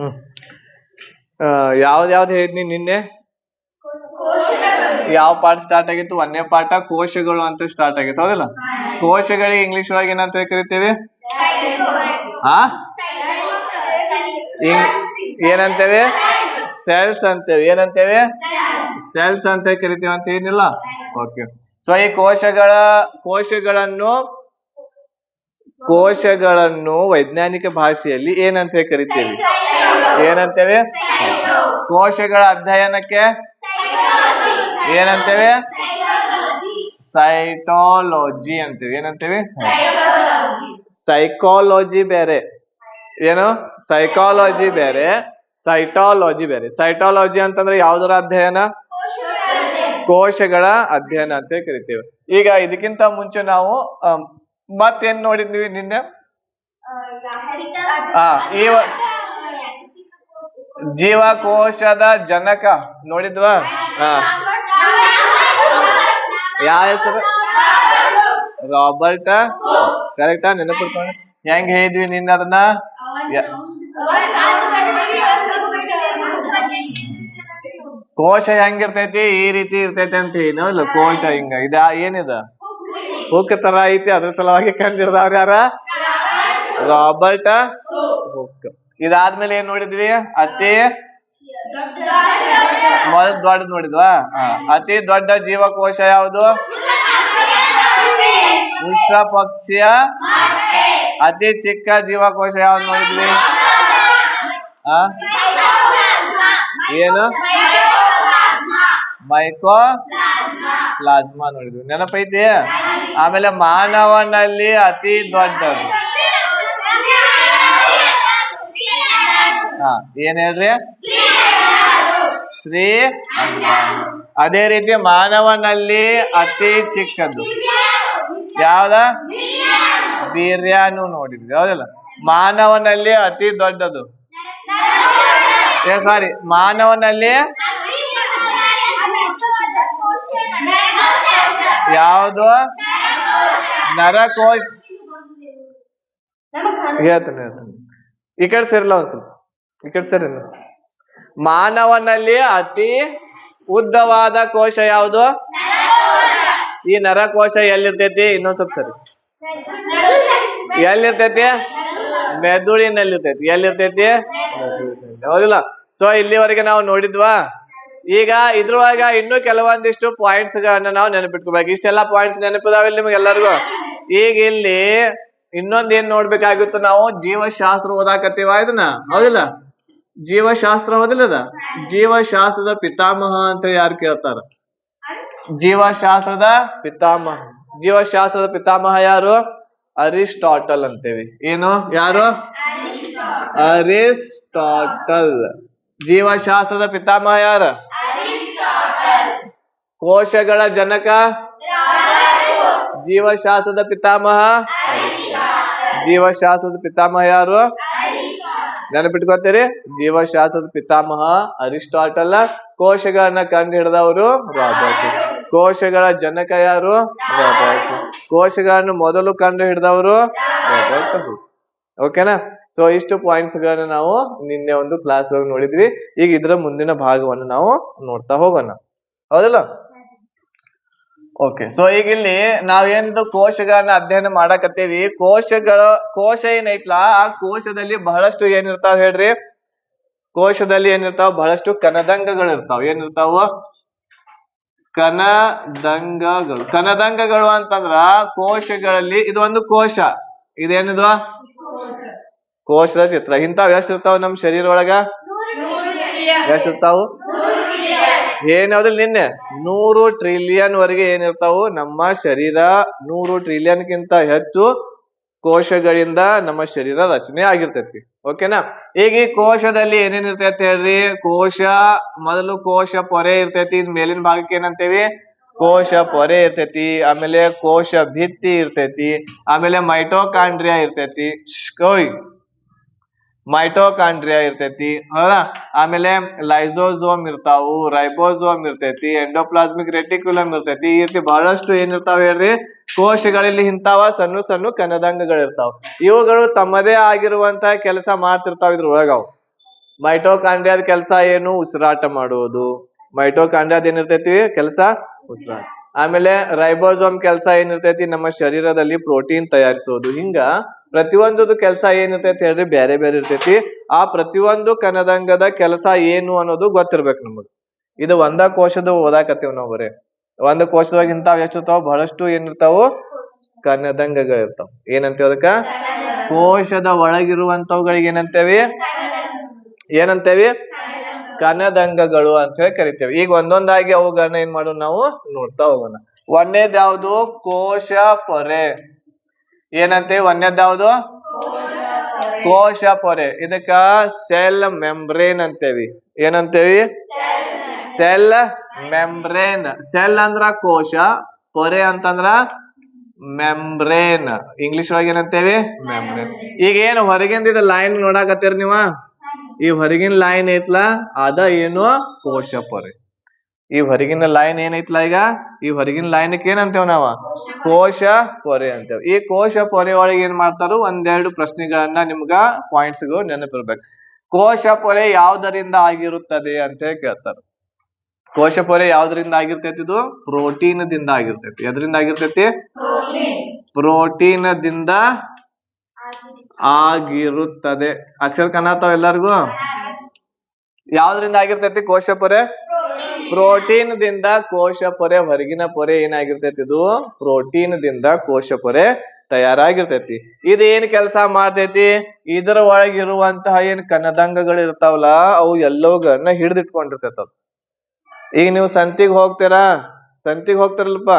ಹ್ಮ್ ಯಾವ್ದು ಹೇಳಿದ್ನಿ ನಿನ್ನೆ? ಯಾವ ಪಾಠ ಸ್ಟಾರ್ಟ್ ಆಗಿತ್ತು? 1ನೇ ಪಾಠ ಕೋಶಗಳು ಅಂತ ಸ್ಟಾರ್ಟ್ ಆಗಿತ್ತು, ಹೌದಿಲ್ಲ? ಕೋಶಗಳಿಗೆ ಇಂಗ್ಲಿಷ್ ಒಳಗೆ ಏನಂತ ಕರಿತೇವೆ? ಆ ಏನಂತೇವೆ? ಸೆಲ್ಸ್ ಅಂತೇವೆ. ಏನಂತೇವೆ? ಸೆಲ್ಸ್ ಅಂತ ಕರಿತೇವೆ ಅಂತ ಏನಿಲ್ಲ. ಓಕೆ. ಸೊ ಈ ಕೋಶಗಳನ್ನು ವೈಜ್ಞಾನಿಕ ಭಾಷೆಯಲ್ಲಿ ಏನಂತ ಕರಿತೇವೆ? ಏನಂತೇವೆ? ಕೋಶಗಳ ಅಧ್ಯಯನಕ್ಕೆ ಏನಂತೇವೆ? ಸೈಟಾಲಜಿ ಅಂತೇವೆ. ಏನಂತೇವೆ? ಸೈಕಾಲಜಿ ಬೇರೆ, ಏನು? ಸೈಕಾಲಜಿ ಬೇರೆ, ಸೈಟಾಲಜಿ ಬೇರೆ. ಸೈಟಾಲಜಿ ಅಂತಂದ್ರೆ ಯಾವ್ದರ ಅಧ್ಯಯನ? ಕೋಶಗಳ ಅಧ್ಯಯನ ಅಂತ ಕರಿತೇವೆ. ಈಗ ಇದಕ್ಕಿಂತ ಮುಂಚೆ ನಾವು ಮತ್ತೇನ್ ನೋಡಿದ್ವಿ ನಿನ್ನೆ? ಜೀವಕೋಶದ ಜನಕ ನೋಡಿದ್ವಾ? ಯಾವ ಹೆಸರು? ರಾಬರ್ಟ್. ಕರೆಕ್ಟಾ? ನೆನಪಿಟ್ಕೊಂಡು ಹೆಂಗ್ ಹೇಳಿದ್ವಿ ನಿನ್ನ ಅದನ್ನ? ಕೋಶ ಹೆಂಗಿರ್ತೈತಿ? ಈ ರೀತಿ ಇರ್ತೈತಿ ಅಂತ ಹೇಳಿ ಕೋಶ ಹಿಂಗ. ಇದ ಏನಿದ? ಹುಕ್ ತರ ಐತಿ, ಅದ್ರ ಸಲುವಾಗಿ ಕಂಡಿಡ್ದವ್ರ ಯಾರ? Robert Hooke. ಇದಾದ್ಮೇಲೆ ಏನ್ ನೋಡಿದ್ವಿ? ಅತಿ ದೊಡ್ಡ ನೋಡಿದ್ವಾ? ಅತಿ ದೊಡ್ಡ ಜೀವಕೋಶ ಯಾವುದು? ಉಷ್ಟ್ರ ಪಕ್ಷಿಯ. ಅತಿ ಚಿಕ್ಕ ಜೀವಕೋಶ ಯಾವ್ದು ನೋಡಿದ್ವಿ? ಏನು? ಮೈಕೋ ಪ್ಲಾಸ್ಮಾ ನೋಡಿದ್ವಿ. ನೆನಪೈತಿ? ಆಮೇಲೆ ಮಾನವನಲ್ಲಿ ಅತಿ ದೊಡ್ಡದು ಏನ್ ಹೇಳ್ರಿ? ಸ್ತ್ರೀ. ಅದೇ ರೀತಿ ಮಾನವನಲ್ಲಿ ಅತಿ ಚಿಕ್ಕದು ಯಾವ್ದ? ವೀರ್ಯಾಣು ನೋಡಿದ್ವಿ, ಹೌದಲ್ಲ? ಮಾನವನಲ್ಲಿ ಅತಿ ದೊಡ್ಡದು ಮಾನವನಲ್ಲಿ ಯಾವುದು? ನರಕೋಶ. ಹೇಳ್ತೇನೆ ಈ ಕಡೆ ಸೇರಿಲ್ಲ ಒಂದ್ಸಲ, ಈ ಕಡೆ ಸೇರಿ. ಮಾನವನಲ್ಲಿ ಅತಿ ಉದ್ದವಾದ ಕೋಶ ಯಾವುದು? ಈ ನರಕೋಶ ಎಲ್ಲಿರ್ತೈತಿ? ಇನ್ನೊಂದ್ ಸ್ವಲ್ಪ ಸರಿ. ಎಲ್ಲಿರ್ತೈತಿ? ಮೆದುಳಿನಲ್ಲಿ ಇರ್ತೈತಿ. ಎಲ್ಲಿರ್ತೈತಿ? ಹೌದಿಲ್ಲ? ಸೊ ಇಲ್ಲಿವರೆಗೆ ನಾವು ನೋಡಿದ್ವಾ? ಈಗ ಇದ್ರೊಳಗ ಇನ್ನೂ ಕೆಲವೊಂದಿಷ್ಟು ಪಾಯಿಂಟ್ಸ್ ಗಳನ್ನ ನಾವು ನೆನಪಿಟ್ಕೋಬೇಕು. ಇಷ್ಟೆಲ್ಲಾ ಪಾಯಿಂಟ್ಸ್ ನೆನಪಿದಾವಿಲ್ಲ ನಿಮ್ಗೆ ಎಲ್ಲರಿಗೂ? ಈಗ ಇಲ್ಲಿ ಇನ್ನೊಂದ್ ಏನ್ ನೋಡ್ಬೇಕಾಗಿತ್ತು ನಾವು? ಜೀವಶಾಸ್ತ್ರ ಓದಾಕತ್ತೀವ ಇದನ್ನ, ಹೌದಿಲ್ಲ? ಜೀವಶಾಸ್ತ್ರ ಓದಿಲ್ಲದ? ಜೀವಶಾಸ್ತ್ರದ ಪಿತಾಮಹ ಅಂತ ಯಾರು ಕೇಳ್ತಾರ? ಜೀವಶಾಸ್ತ್ರದ ಪಿತಾಮಹ. ಜೀವಶಾಸ್ತ್ರದ ಪಿತಾಮಹ ಯಾರು? ಅರಿಸ್ಟಾಟಲ್ ಅಂತೇವಿ. ಏನು? ಯಾರು? ಅರಿಸ್ಟಾಟಲ್. ಜೀವಶಾಸ್ತ್ರದ ಪಿತಾಮಹ ಯಾರು? ಕೋಶಗಳ ಜನಕ? ಜೀವಶಾಸ್ತ್ರದ ಪಿತಾಮಹ. ಜೀವಶಾಸ್ತ್ರದ ಪಿತಾಮಹ ಯಾರು? ನೆನಪಿಟ್ಕೋತೀರಿ? ಜೀವಶಾಸ್ತ್ರದ ಪಿತಾಮಹ ಅರಿಸ್ಟಾಟಲ್. ಕೋಶಗಳನ್ನ ಕಂಡು ಹಿಡಿದವರು ರಾಬರ್ಟ್. ಕೋಶಗಳ ಜನಕ ಯಾರು? ರಾಬರ್ಟ್. ಕೋಶಗಳನ್ನು ಮೊದಲು ಕಂಡು ಹಿಡಿದವರು ರಾಬರ್ಟ್ ಹುಕ್. ಓಕೆನಾ? ಸೊ ಇಷ್ಟು ಪಾಯಿಂಟ್ಸ್ ಗಳನ್ನ ನಾವು ನಿನ್ನೆ ಒಂದು ಕ್ಲಾಸ್ ಒಳಗೆ ನೋಡಿದ್ವಿ. ಈಗ ಇದರ ಮುಂದಿನ ಭಾಗವನ್ನು ನಾವು ನೋಡ್ತಾ ಹೋಗೋಣ, ಹೌದಲ್ಲ? ಓಕೆ. ಸೊ ಈಗ ಇಲ್ಲಿ ನಾವೇನಿದು ಕೋಶಗಳನ್ನ ಅಧ್ಯಯನ ಮಾಡಕತ್ತೇವಿ. ಕೋಶ ಏನೈತ್ಲಾ, ಆ ಕೋಶದಲ್ಲಿ ಬಹಳಷ್ಟು ಏನಿರ್ತಾವ ಹೇಳ್ರಿ? ಕೋಶದಲ್ಲಿ ಏನಿರ್ತಾವ? ಬಹಳಷ್ಟು ಕನದಂಗಗಳು ಇರ್ತಾವ. ಏನಿರ್ತಾವ? ಕನದಂಗಗಳು. ಕನದಂಗಗಳು ಅಂತಂದ್ರ ಕೋಶಗಳಲ್ಲಿ ಇದು ಒಂದು ಕೋಶ. ಇದೇನಿದು? ಕೋಶದ ಚಿತ್ರ. ಇಂಥವ್ ಎಷ್ಟ್ ಇರ್ತಾವ ನಮ್ ಶರೀರ ಒಳಗ? ಎಷ್ಟ್ ಇರ್ತಾವು? ಏನಾವ್ದಿಲ್ಲ ನಿನ್ನೆ 100 ಟ್ರಿಲಿಯನ್ ವರೆಗೆ ಏನಿರ್ತಾವು ನಮ್ಮ ಶರೀರ. 100 ಟ್ರಿಲಿಯನ್ಗಿಂತ ಹೆಚ್ಚು ಕೋಶಗಳಿಂದ ನಮ್ಮ ಶರೀರ ರಚನೆ ಆಗಿರ್ತೈತಿ. ಓಕೆನಾ? ಈಗ ಈ ಕೋಶದಲ್ಲಿ ಏನೇನ್ ಇರ್ತೈತಿ ಹೇಳ್ರಿ? ಮೊದಲು ಕೋಶ ಪೊರೆ ಇರ್ತೈತಿ. ಇದ್ ಮೇಲಿನ ಭಾಗಕ್ಕೆ ಏನಂತೇವಿ? ಕೋಶ ಪೊರೆ ಇರ್ತೈತಿ. ಆಮೇಲೆ ಕೋಶ ಭಿತ್ತಿ ಇರ್ತೈತಿ. ಆಮೇಲೆ ಮೈಟೋಕಾಂಡ್ರಿಯಾ ಇರ್ತೈತಿ. ಮೈಟೋಕಾಂಡ್ರಿಯಾ ಇರ್ತೈತಿ, ಹೌದಾ? ಆಮೇಲೆ ಲೈಸೋಸೋಮ್ ಇರ್ತಾವು, ರೈಬೋಸೋಮ್ ಇರ್ತೈತಿ, ಎಂಡೋಪ್ಲಾಸ್ಮಿಕ್ ರೆಟಿಕ್ಯುಲಮ್ ಇರ್ತೈತಿ. ಈ ರೀತಿ ಬಹಳಷ್ಟು ಏನಿರ್ತಾವ ಹೇಳ್ರಿ? ಕೋಶಗಳಲ್ಲಿ ಇಂತಾವ ಸಣ್ಣ ಸಣ್ಣ ಕನದಂಗಗಳಿರ್ತಾವ. ಇವುಗಳು ತಮ್ಮದೇ ಆಗಿರುವಂತಹ ಕೆಲಸ ಮಾಡ್ತಿರ್ತಾವ ಇದ್ರೊಳಗ. ಮೈಟೋಕಾಂಡ್ರಿಯಾದ ಕೆಲಸ ಏನು? ಉಸಿರಾಟ ಮಾಡುವುದು. ಮೈಟೋಕಾಂಡ್ರಿಯಾದ ಏನಿರ್ತೈತಿ ಕೆಲಸ? ಉಸಿರಾಟ. ಆಮೇಲೆ ರೈಬೋಸೋಮ್ ಕೆಲಸ ಏನಿರ್ತೈತಿ? ನಮ್ಮ ಶರೀರದಲ್ಲಿ ಪ್ರೋಟೀನ್ ತಯಾರಿಸೋದು. ಹಿಂಗ ಪ್ರತಿಯೊಂದು ಕೆಲಸ ಏನಿರ್ತೈತಿ ಹೇಳ್ರಿ ಬೇರೆ ಬೇರೆ ಇರ್ತೈತಿ. ಆ ಪ್ರತಿಯೊಂದು ಕಣದಂಗದ ಕೆಲಸ ಏನು ಅನ್ನೋದು ಗೊತ್ತಿರ್ಬೇಕು ನಮಗ್. ಇದು ಒಂದ ಕೋಶದ ಓದಾಕತ್ತೀವ್ ನಾವು ಬರೇ. ಒಂದ್ ಕೋಶದಾಗ ಇಂತಾವ್ ಎಷ್ಟಿರ್ತಾವ? ಬಹಳಷ್ಟು ಏನಿರ್ತಾವು? ಕಣದಂಗಗಳಿರ್ತಾವ. ಏನಂತೇವ ಅದಕ್ಕ? ಕೋಶದ ಒಳಗಿರುವಂತವುಗಳಿಗೆ ಏನಂತೇವಿ? ಕಣದಂಗಗಳು ಅಂತ ಹೇಳಿ ಕರಿತೇವೆ. ಈಗ ಒಂದೊಂದಾಗಿ ಅವುಗಳನ್ನ ಏನ್ ಮಾಡೋಣ ನಾವು ನೋಡ್ತಾ ಹೋಗೋಣ. ಒಂದೇದ್ ಯಾವ್ದು? ಕೋಶ ಪೊರೆ. ಏನಂತೇವಿ? ಒಂದೇದ್ ಯಾವ್ದು? ಕೋಶ ಪೊರೆ. ಇದಕ್ಕ ಸೆಲ್ ಮೆಂಬ್ರೇನ್ ಅಂತೇವಿ. ಏನಂತೇವಿ? Cell membrane. ಸೆಲ್ ಅಂದ್ರ ಕೋಶ, ಪೊರೆ ಅಂತಂದ್ರ ಮೆಂಬ್ರೇನ್. ಇಂಗ್ಲಿಷ್ ಒಳಗೆ ಏನಂತೇವಿ? ಮೆಂಬ್ರೇನ್. ಈಗ ಏನು ಹೊರಗಿಂದ ಇದು ಲೈನ್ ನೋಡಾಕತ್ತೀರಿ ನೀವ? ಈ ಹೊರಗಿನ ಲೈನ್ ಐತ್ಲ ಅದ ಏನು? ಕೋಶ ಪೊರೆ. ಈ ಹೊರಗಿನ ಲೈನ್ ಏನೈತ್ಲ ಈಗ, ಈ ಹೊರಗಿನ ಲೈನ್ಕ್ ಏನಂತೇವ್ ನಾವ? ಕೋಶ ಪೊರೆ ಅಂತೇವ್. ಈ ಕೋಶ ಪೊರೆ ಒಳಗೆ ಏನ್ ಮಾಡ್ತಾರು? ಒಂದೆರಡು ಪ್ರಶ್ನೆಗಳನ್ನ ನಿಮ್ಗ ಪಾಯಿಂಟ್ಸ್ ಗಳು ನೆನಪಿರ್ಬೇಕು. ಕೋಶ ಪೊರೆ ಯಾವ್ದರಿಂದ ಆಗಿರುತ್ತದೆ ಅಂತ ಕೇಳ್ತಾರ. ಕೋಶ ಪೊರೆ ಯಾವ್ದ್ರಿಂದ ಆಗಿರ್ತೈತಿ? ಇದು ಪ್ರೋಟೀನ್ ದಿಂದ ಆಗಿರ್ತೈತಿ. ಎದ್ರಿಂದ ಆಗಿರ್ತೈತಿ? ಪ್ರೋಟೀನ್ ದಿಂದ ಆಗಿರುತ್ತದೆ. ಅಕ್ಷರ ಕಾಣತಾವ ಎಲ್ಲರಿಗೂ? ಯಾವ್ದ್ರಿಂದ ಆಗಿರ್ತೈತಿ ಕೋಶ ಪೊರೆ? ಪ್ರೋಟೀನ್ ದಿಂದ ಕೋಶ ಪೊರೆ. ಹೊರಗಿನ ಪೊರೆ ಏನಾಗಿರ್ತೈತಿ? ಇದು ಪ್ರೋಟೀನ್ ದಿಂದ ಕೋಶ ಪೊರೆ ತಯಾರಾಗಿರ್ತೈತಿ. ಇದು ಏನ್ ಕೆಲಸ ಮಾಡ್ತೈತಿ? ಇದರ ಒಳಗಿರುವಂತಹ ಏನ್ ಕಣದಂಗಗಳು ಇರ್ತಾವಲ್ಲ ಅವು ಎಲ್ಲವುಗಳನ್ನ ಹಿಡಿದಿಟ್ಕೊಂಡಿರ್ತೈತ. ಈಗ ನೀವು ಸಂತಿಗ್ ಹೋಗ್ತಿರಲ್ಪ,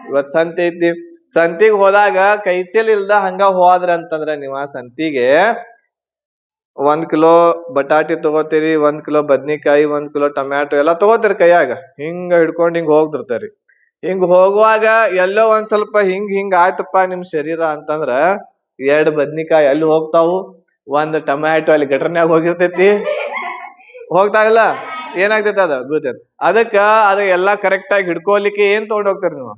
ಇವತ್ ಸಂತಿ ಐತಿ. ಸಂತಿಗ್ ಹೋದಾಗ ಕೈಚೀಲ್ ಇಲ್ದ ಹಂಗ ಹೋದ್ರ ಅಂತಂದ್ರ ನೀವ್ ಆ ಸಂತಿಗೆ 1 ಕಿಲೋ ಬಟಾಟಿ ತಗೋತೀರಿ, 1 ಕಿಲೋ ಬದ್ನಿಕಾಯಿ, 1 ಕಿಲೋ ಟೊಮ್ಯಾಟೊ ಎಲ್ಲಾ ತಗೋತೀರಿ ಕೈಯಾಗ. ಹಿಂಗ ಹಿಡ್ಕೊಂಡ್ ಹಿಂಗ್ ಹೋಗ್ತಿರ್ತಾರಿ. ಹಿಂಗ್ ಹೋಗುವಾಗ ಎಲ್ಲೋ ಒಂದ್ ಸ್ವಲ್ಪ ಹಿಂಗ್ ಆಯ್ತಪ್ಪ ನಿಮ್ ಶರೀರ ಅಂತಂದ್ರ 2 ಬದ್ನಿಕಾಯಿ ಅಲ್ಲಿ ಹೋಗ್ತಾವು, 1 ಟೊಮ್ಯಾಟೊ ಅಲ್ಲಿ ಗಟರ್ನ್ಯಾಗ ಹೋಗಿರ್ತೈತಿ. ಹೋಗ್ತಾವಿಲ್ಲ? ಏನಾಗ್ತೈತಿ? ಅದ ಬೀಳ್ತೈತಿ. ಅದಕ್ಕ ಅದ ಎಲ್ಲಾ ಕರೆಕ್ಟ್ ಆಗಿ ಹಿಡ್ಕೊಲಿಕ್ಕೆ ಏನ್ ತಗೊಂಡ್ ಹೋಗ್ತಾರ ನೀವು?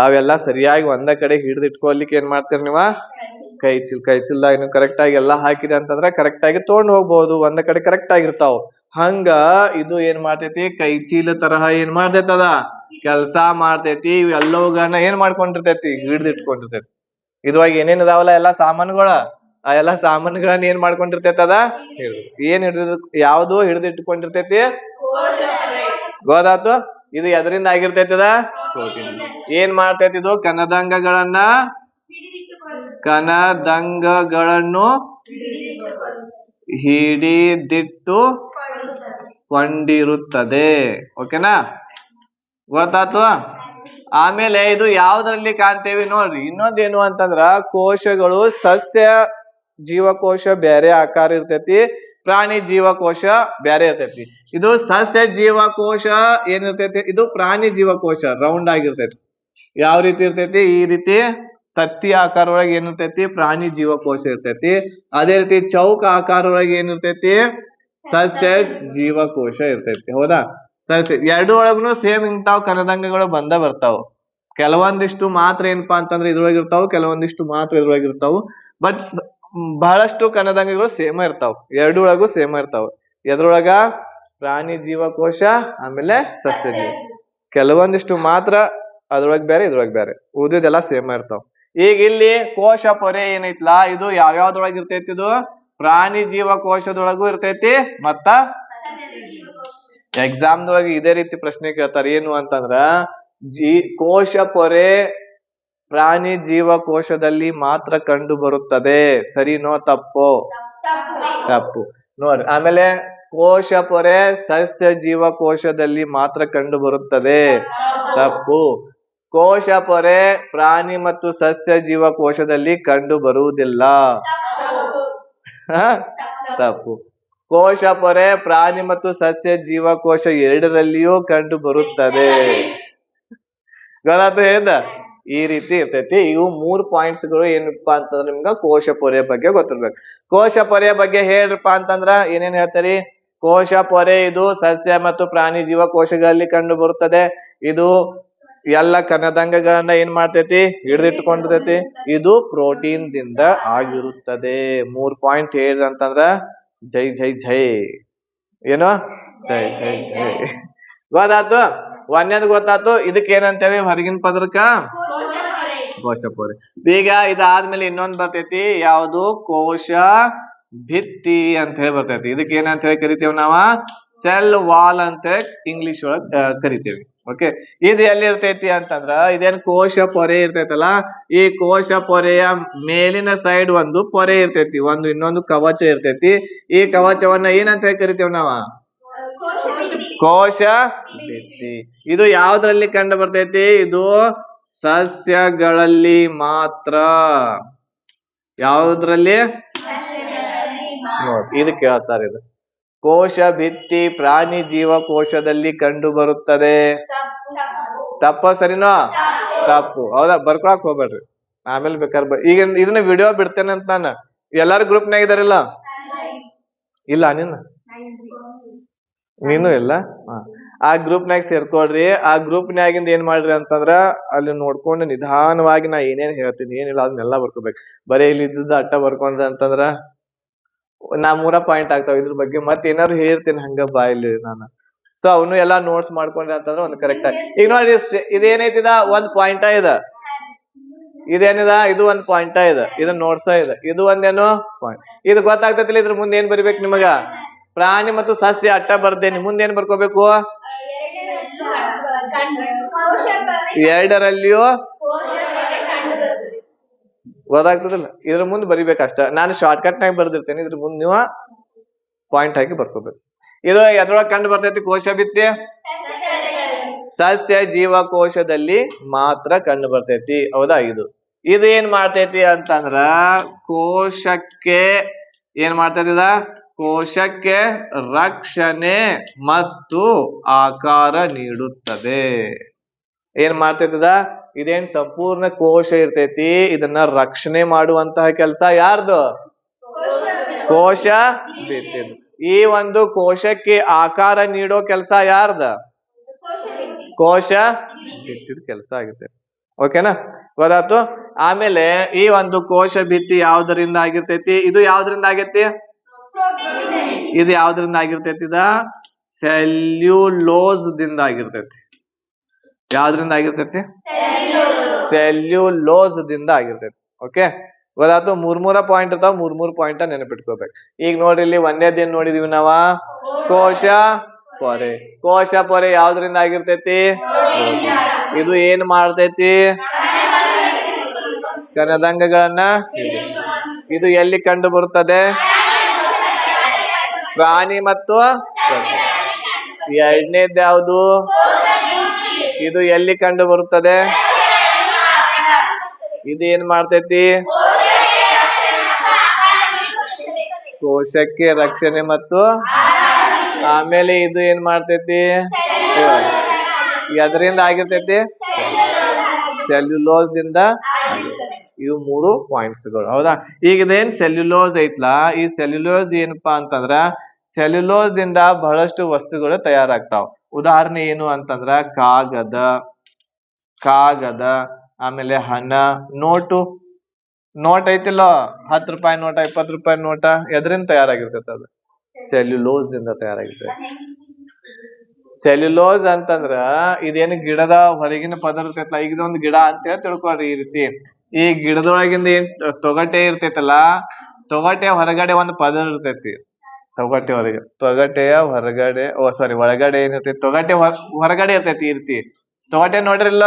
ಅವೆಲ್ಲಾ ಸರಿಯಾಗಿ ಒಂದ ಕಡೆ ಹಿಡಿದಿಟ್ಕೊಲಿಕ್ಕೆ ಏನ್ ಮಾಡ್ತೀರಿ ನೀವ? ಕೈಚೀಲ್ದಾಗ ನೀವು ಕರೆಕ್ಟ್ ಆಗಿ ಎಲ್ಲಾ ಹಾಕಿರಿ ಅಂತಂದ್ರ ಕರೆಕ್ಟ್ ಆಗಿ ತಗೊಂಡ್ ಹೋಗ್ಬಹುದು. ಒಂದ ಕಡೆ ಕರೆಕ್ಟ್ ಆಗಿರ್ತಾವ. ಹಂಗ ಇದು ಏನ್ ಮಾಡ್ತೈತಿ? ಕೈಚೀಲ ತರಹ ಏನ್ ಮಾಡ್ತೈತಿ? ಅದ ಕೆಲ್ಸ ಮಾಡ್ತೈತಿ. ಇವೆಲ್ಲವುಗಳನ್ನ ಏನ್ ಮಾಡ್ಕೊಂಡಿರ್ತೈತಿ? ಹಿಡಿದಿಟ್ಕೊಂಡಿರ್ತೈತಿ. ಇದ್ರೊಳಗ ಏನೇನ್ ಇದಾವಲ್ಲ ಎಲ್ಲಾ ಸಾಮಾನುಗಳ, ಆ ಎಲ್ಲಾ ಸಾಮಾನುಗಳನ್ನ ಏನ್ ಮಾಡ್ಕೊಂಡಿರ್ತೈತಿ? ಅದ ಏನ್ ಯಾವ್ದು ಹಿಡಿದಿಟ್ಕೊಂಡಿರ್ತೈತಿ? ಗೊತ್ತಾತು? ಇದು ಎದರಿಂದ ಆಗಿರ್ತೈತಿ? ಅದ ಪ್ರೋಟೀನ್. ಏನ್ ಮಾಡ್ತೈತಿ? ಇದು ಕಣದಂಗಗಳನ್ನು ಹಿಡಿದಿಟ್ಟುಕೊಂಡಿರುತ್ತದೆ. ಓಕೆನಾ? ಗೊತ್ತಾತು? ಆಮೇಲೆ ಇದು ಯಾವ್ದ್ರಲ್ಲಿ ಕಾಣ್ತೇವಿ ನೋಡ್ರಿ. ಇನ್ನೊಂದೇನು ಅಂತಂದ್ರ ಕೋಶಗಳು ಸಸ್ಯ ಜೀವಕೋಶ ಬೇರೆ ಆಕಾರ ಇರ್ತೈತಿ, ಪ್ರಾಣಿ ಜೀವಕೋಶ ಬೇರೆ ಇರ್ತೈತಿ. ಇದು ಸಸ್ಯ ಜೀವಕೋಶ ಏನಿರ್ತೈತಿ? ಇದು ಪ್ರಾಣಿ ಜೀವಕೋಶ ರೌಂಡ್ ಆಗಿರ್ತೈತಿ. ಯಾವ ರೀತಿ ಇರ್ತೈತಿ? ಈ ರೀತಿ ತತ್ತಿ ಆಕಾರ ಒಳಗೆ ಏನಿರ್ತೈತಿ? ಪ್ರಾಣಿ ಜೀವಕೋಶ ಇರ್ತೈತಿ. ಅದೇ ರೀತಿ ಚೌಕ ಆಕಾರ ಒಳಗೆ ಏನಿರ್ತೈತಿ? ಸಸ್ಯ ಜೀವಕೋಶ ಇರ್ತೈತಿ. ಹೌದಾ? ಸಸ್ಯ ಎರಡು ಒಳಗುನು ಸೇಮ್ ಇಂತಾವ್ ಕಣದಂಗಗಳು ಬರ್ತಾವ. ಕೆಲವೊಂದಿಷ್ಟು ಮಾತ್ರ ಏನಪ್ಪಾ ಅಂತಂದ್ರೆ ಇದ್ರೊಳಗೆ ಇರ್ತಾವ, ಕೆಲವೊಂದಿಷ್ಟು ಮಾತ್ರ ಇದ್ರೊಳಗೆ ಇರ್ತಾವ. ಬಟ್ ಬಹಳಷ್ಟು ಕಣದಂಗಗಳು ಸೇಮ ಇರ್ತಾವ. ಎರಡು ಒಳಗು ಸೇಮ ಇರ್ತಾವ. ಎದ್ರೊಳಗ? ಪ್ರಾಣಿ ಜೀವಕೋಶ ಆಮೇಲೆ ಸಸ್ಯ ಜೀವ. ಕೆಲವೊಂದಿಷ್ಟು ಮಾತ್ರ ಅದ್ರೊಳಗ್ ಬೇರೆ ಇದ್ರೊಳಗ್ ಬೇರೆ, ಉಳಿದೆಲ್ಲ ಸೇಮ ಇರ್ತಾವ. ಈಗ ಇಲ್ಲಿ ಕೋಶ ಪೊರೆ ಏನೈತ್ಲಾ ಇದು ಯಾವ್ಯಾವ್ದೊಳಗ ಇರ್ತೈತಿ? ಇದು ಪ್ರಾಣಿ ಜೀವಕೋಶದೊಳಗೂ ಇರ್ತೈತಿ ಮತ್ತ ಎಕ್ಸಾಮ್ದೊಳಗೆ ಇದೇ ರೀತಿ ಪ್ರಶ್ನೆ ಕೇಳ್ತಾರ. ಏನು ಅಂತಂದ್ರ ಕೋಶ ಪೊರೆ ಪ್ರಾಣಿ ಜೀವಕೋಶದಲ್ಲಿ ಮಾತ್ರ ಕಂಡು ಬರುತ್ತದೆ. ಸರಿನೋ ತಪ್ಪೋ? ತಪ್ಪು. ನೋಡ್ರಿ ಆಮೇಲೆ ಕೋಶ ಪೊರೆ ಸಸ್ಯ ಜೀವಕೋಶದಲ್ಲಿ ಮಾತ್ರ ಕಂಡು ಬರುತ್ತದೆ. ತಪ್ಪು. ಕೋಶ ಪೊರೆ ಪ್ರಾಣಿ ಮತ್ತು ಸಸ್ಯ ಜೀವಕೋಶದಲ್ಲಿ ಕಂಡು ಬರುವುದಿಲ್ಲ. ತಪ್ಪು. ಕೋಶ ಪೊರೆ ಪ್ರಾಣಿ ಮತ್ತು ಸಸ್ಯ ಜೀವಕೋಶ ಎರಡರಲ್ಲಿಯೂ ಕಂಡು ಬರುತ್ತದೆ. ಗೊತ್ತಾಯ್ತು ಹೇಳ್ದ? ಈ ರೀತಿ ಇರ್ತೈತಿ. ಇವು 3 ಪಾಯಿಂಟ್ಸ್ಗಳು ಏನಪ್ಪಾ ಅಂತಂದ್ರೆ ನಿಮ್ಗ ಕೋಶ ಪೊರೆಯ ಬಗ್ಗೆ ಗೊತ್ತಿರ್ಬೇಕು. ಕೋಶ ಪೊರೆಯ ಬಗ್ಗೆ ಹೇಳ್ರಪ್ಪಾ ಅಂತಂದ್ರ ಏನೇನ್ ಹೇಳ್ತಾರಿ? ಕೋಶ ಪೊರೆ ಇದು ಸಸ್ಯ ಮತ್ತು ಪ್ರಾಣಿ ಜೀವಕೋಶಗಳಲ್ಲಿ ಕಂಡು ಬರುತ್ತದೆ. ಇದು ಎಲ್ಲ ಕಣದಂಗಗಳನ್ನ ಏನ್ ಮಾಡ್ತೈತಿ? ಹಿಡಿದಿಟ್ಕೊಂಡಿರ್ತೈತಿ. ಇದು ಪ್ರೋಟೀನ್ ದಿಂದ ಆಗಿರುತ್ತದೆ. 3 ಪಾಯಿಂಟ್ ಹೇಳ್ರಿ ಅಂತಂದ್ರ ಜೈ ಜೈ ಜೈ ಏನು ಜೈ ಜೈ ಜೈ ಗೊತ್ತಾತು. ಒಂದೇದ್ ಗೊತ್ತಾತು. ಇದಕ್ಕೆ ಏನಂತೇವಿ ಹೊರಗಿನ ಪದರಕ್ಕ ಕೋಶಪೊರೆ. ಈಗ ಇದಾದ್ಮೇಲೆ ಇನ್ನೊಂದ್ ಬರ್ತೈತಿ ಯಾವುದು ಕೋಶ ಭಿತ್ತಿ ಅಂತ ಹೇಳಿ ಬರ್ತೈತಿ. ಇದಕ್ಕೆ ಏನಂತ ಹೇಳಿ ಕರಿತೇವ್ ನಾವ ಸೆಲ್ ವಾಲ್ ಅಂತ ಇಂಗ್ಲಿಷ್ ಒಳಗ್ ಕರಿತೇವಿ. ಓಕೆ, ಇದು ಎಲ್ಲಿ ಇರ್ತೈತಿ ಅಂತಂದ್ರ ಇದೇನ್ ಕೋಶ ಪೊರೆ ಇರ್ತೈತಲ್ಲ, ಈ ಕೋಶ ಪೊರೆಯ ಮೇಲಿನ ಸೈಡ್ ಒಂದು ಪೊರೆ ಇರ್ತೈತಿ, ಒಂದು ಇನ್ನೊಂದು ಕವಚ ಇರ್ತೈತಿ. ಈ ಕವಚವನ್ನ ಏನಂತ ಹೇಳಿ ಕರಿತೇವ್ ನಾವ ಕೋಶ ಭಿತ್ತಿ. ಇದು ಯಾವ್ದ್ರಲ್ಲಿ ಕಂಡು ಬರ್ತೈತಿ? ಇದು ಸಸ್ಯಗಳಲ್ಲಿ ಮಾತ್ರ. ಯಾವ್ದ್ರಲ್ಲಿ? ನೋಡಿ, ಇದು ಕೇಳ್ತಾರೆ. ಇದು ಕೋಶ ಭಿತ್ತಿ ಪ್ರಾಣಿ ಜೀವಕೋಶದಲ್ಲಿ ಕಂಡು ಬರುತ್ತದೆ. ತಪ್ಪ ಸರಿನೋ? ತಪ್ಪು. ಹೌದಾ? ಬರ್ಕೊಳಕ್ ಹೋಗ್ಬೇಡ್ರಿ, ಆಮೇಲೆ ಬೇಕಾದ್ರೆ ಈಗ ಇದನ್ನ ವಿಡಿಯೋ ಬಿಡ್ತೇನೆ ಅಂತ ನಾನು. ಎಲ್ಲಾರು ಗ್ರೂಪ್ನಾಗ ಇದಾರಿಲ್ಲ? ಇಲ್ಲ ನೀನು ಇಲ್ಲ. ಆ ಗ್ರೂಪ್ನಾಗ ಸೇರ್ಕೊಳ್ರಿ. ಆ ಗ್ರೂಪ್ನಾಗಿಂದ ಏನ್ ಮಾಡ್ರಿ ಅಂತಂದ್ರ ಅಲ್ಲಿ ನೋಡ್ಕೊಂಡು ನಿಧಾನವಾಗಿ ನಾ ಏನೇನ್ ಹೇಳ್ತೀನಿ ಏನಿಲ್ಲ ಅದನ್ನೆಲ್ಲ ಬರ್ಕೋಬೇಕು. ಬರೀ ಇಲ್ಲಿ ಇದ್ದದ ಅಟ್ಟ ಬರ್ಕೊಂಡ್ರ ಅಂತಂದ್ರ ನಾ 3 ಪಾಯಿಂಟ್ ಆಗ್ತಾವ. ಇದ್ರ ಬಗ್ಗೆ ಮತ್ತೆ ಏನಾದ್ರು ಹೇಳ್ತೀನಿ ಹಂಗ ಬಾಯಿಲಿ ನಾನು. ಸೊ ಅವನು ಎಲ್ಲಾ ನೋಟ್ಸ್ ಮಾಡ್ಕೊಂಡ್ರಿ ಅಂತಂದ್ರ ಒಂದು ಕರೆಕ್ಟ್ ಆಗಿ. ಈಗ ನೋಡಿ, ಇದೇನೈತಿದ 1 ಪಾಯಿಂಟ್ ಇದ, ಇದೇನಿದ ಇದು 1 ಪಾಯಿಂಟ್ ಇದ, ಇದನ್ನ ನೋಡ್ಸ ಇದೆ, ಇದು ಒಂದೇನು ಪಾಯಿಂಟ್. ಇದು ಗೊತ್ತಾಗ್ತೈತಿಲ್ಲ. ಇದ್ರ ಮುಂದೆ ಏನ್ ಬರಿಬೇಕು ನಿಮಗ? ಪ್ರಾಣಿ ಮತ್ತು ಸಸ್ಯ ಅಟ್ಟ ಬರ್ದೇನಿ. ಮುಂದೆ ಏನ್ ಬರ್ಕೋಬೇಕು? ಎರಡರಲ್ಲಿಯೂ ಗೊತ್ತಾಗ್ತದಿಲ್ಲ. ಇದ್ರ ಮುಂದೆ ಬರಿಬೇಕಷ್ಟ. ನಾನು ಶಾರ್ಟ್ ಕಟ್ ನಾಗ ಬರ್ದಿರ್ತೇನೆ. ಇದ್ರ ಮುಂದೆ ನೀವು ಪಾಯಿಂಟ್ ಹಾಕಿ ಬರ್ಕೋಬೇಕು. ಇದು ಎದ್ರೊಳಗೆ ಕಂಡು ಬರ್ತೈತಿ? ಕೋಶ ಭಿತ್ತಿ ಸಸ್ಯ ಜೀವಕೋಶದಲ್ಲಿ ಮಾತ್ರ ಕಂಡು ಬರ್ತೈತಿ. ಹೌದಾ? ಇದು ಏನ್ ಮಾಡ್ತೈತಿ ಅಂತಂದ್ರ ಕೋಶಕ್ಕೆ ಏನ್ ಮಾಡ್ತೈತಿ? ಕೋಶಕ್ಕೆ ರಕ್ಷಣೆ ಮತ್ತು ಆಕಾರ ನೀಡುತ್ತದೆ. ಏನ್ ಮಾಡ್ತೈತದ? ಇದೇನ್ ಸಂಪೂರ್ಣ ಕೋಶ ಇರ್ತೈತಿ. ಇದನ್ನ ರಕ್ಷಣೆ ಮಾಡುವಂತಹ ಕೆಲಸ ಯಾರ್ದು? ಕೋಶ ಭಿತ್ತಿದು. ಈ ಒಂದು ಕೋಶಕ್ಕೆ ಆಕಾರ ನೀಡೋ ಕೆಲಸ ಯಾರ್ದ? ಕೋಶ ಭಿತ್ತಿದ ಕೆಲಸ ಆಗುತ್ತೆ. ಓಕೆನಾ? ಗೊತ್ತಾಯ್ತು. ಆಮೇಲೆ ಈ ಒಂದು ಕೋಶ ಭಿತ್ತಿ ಯಾವ್ದರಿಂದ ಆಗಿರ್ತೈತಿ? ಇದು ಯಾವ್ದ್ರಿಂದ ಆಗೈತಿ? ಇದು ಯಾವ್ದ್ರಿಂದ ಆಗಿರ್ತೈತಿ? ಸೆಲ್ಯುಲೋಸ್ ದಿಂದ ಆಗಿರ್ತೈತಿ. ಯಾವ್ದ್ರಿಂದ ಆಗಿರ್ತೈತಿ? ಸೆಲ್ಯುಲೋಸ್ ದಿಂದ ಆಗಿರ್ತೈತಿ. ಓಕೆ, ಗೊತ್ತಾಯ್ತು. 3 ಪಾಯಿಂಟ್ ಇರ್ತಾವ. 3 ಪಾಯಿಂಟ್ ನೆನಪಿಟ್ಕೋಬೇಕು. ಈಗ ನೋಡ್ರಿ, ಇಲ್ಲಿ ಒಂದೇದೇನ್ ನೋಡಿದೀವಿ ನಾವ? ಕೋಶ ಪೊರೆ. ಕೋಶ ಪೊರೆ ಯಾವ್ದ್ರಿಂದ ಆಗಿರ್ತೈತಿ? ಇದು ಏನ್ ಮಾಡ್ತೈತಿ? ಕಣದಂಗಗಳನ್ನ. ಇದು ಎಲ್ಲಿ ಕಂಡು ಬರುತ್ತದೆ? ಪ್ರಾಣಿ ಮತ್ತು ಎರಡನೇದ್ ಯಾವುದು? ಇದು ಎಲ್ಲಿ ಕಂಡು ಬರುತ್ತದೆ? ಇದು ಏನ್ ಮಾಡ್ತೈತಿ? ಕೋಶಕ್ಕೆ ರಕ್ಷಣೆ ಮತ್ತು ಆಮೇಲೆ ಇದು ಏನ್ ಮಾಡ್ತೈತಿ? ಎದರಿಂದ ಆಗಿರ್ತೈತಿ? ಸೆಲ್ಯುಲೋಸ್ ದಿಂದ. ಇವು 3 ಪಾಯಿಂಟ್ಸ್ಗಳು. ಹೌದಾ? ಈಗ ಇದೇನ್ ಸೆಲ್ಯುಲೋಸ್ ಐತ್ಲಾ, ಈ ಸೆಲ್ಯುಲೋಸ್ ಏನಪ್ಪಾ ಅಂತಂದ್ರ ಸೆಲ್ಯುಲೋಸ್ ದಿಂದ ಬಹಳಷ್ಟು ವಸ್ತುಗಳು ತಯಾರಾಗ್ತಾವ. ಉದಾಹರಣೆ ಏನು ಅಂತಂದ್ರ ಕಾಗದ, ಆಮೇಲೆ ಹಣ, ನೋಟ್ ಐತಿಲ್ಲ, 10 ರೂಪಾಯಿ ನೋಟ, 20 ರೂಪಾಯಿ ನೋಟ, ಎದ್ರಿಂದ ತಯಾರಾಗಿರ್ತೈತೆ? ಅದು ಸೆಲ್ಯುಲೋಸ್ ದಿಂದ ತಯಾರಾಗಿರ್ತೈತೆ. ಸೆಲ್ಯುಲೋಸ್ ಅಂತಂದ್ರ ಇದೇನು ಗಿಡದ ಹೊರಗಿನ ಪದರ ಇರ್ತೈತಲ್ಲ. ಈಗ ಇದೊಂದು ಗಿಡ ಅಂತ ಹೇಳಿ ತಿಳ್ಕೊಳ್ರಿ. ಈ ರೀತಿ ಈ ಗಿಡದೊಳಗಿಂದ ಏನ್ ತೊಗಟೆ ಇರ್ತೈತಲ್ಲ, ತೊಗಟೆಯ ಹೊರಗಡೆ ಒಂದು ಪದರ ಇರ್ತೈತಿ. ತೊಗಟೆಯ ಒಳಗಡೆ ಏನಿರ್ತೈತಿ? ತೊಗಟೆ ಹೊರಗಡೆ ಇರ್ತೈತಿ. ಈ ರೀತಿ ತೊಗಟೆ ನೋಡ್ರಿಲ್ಲ,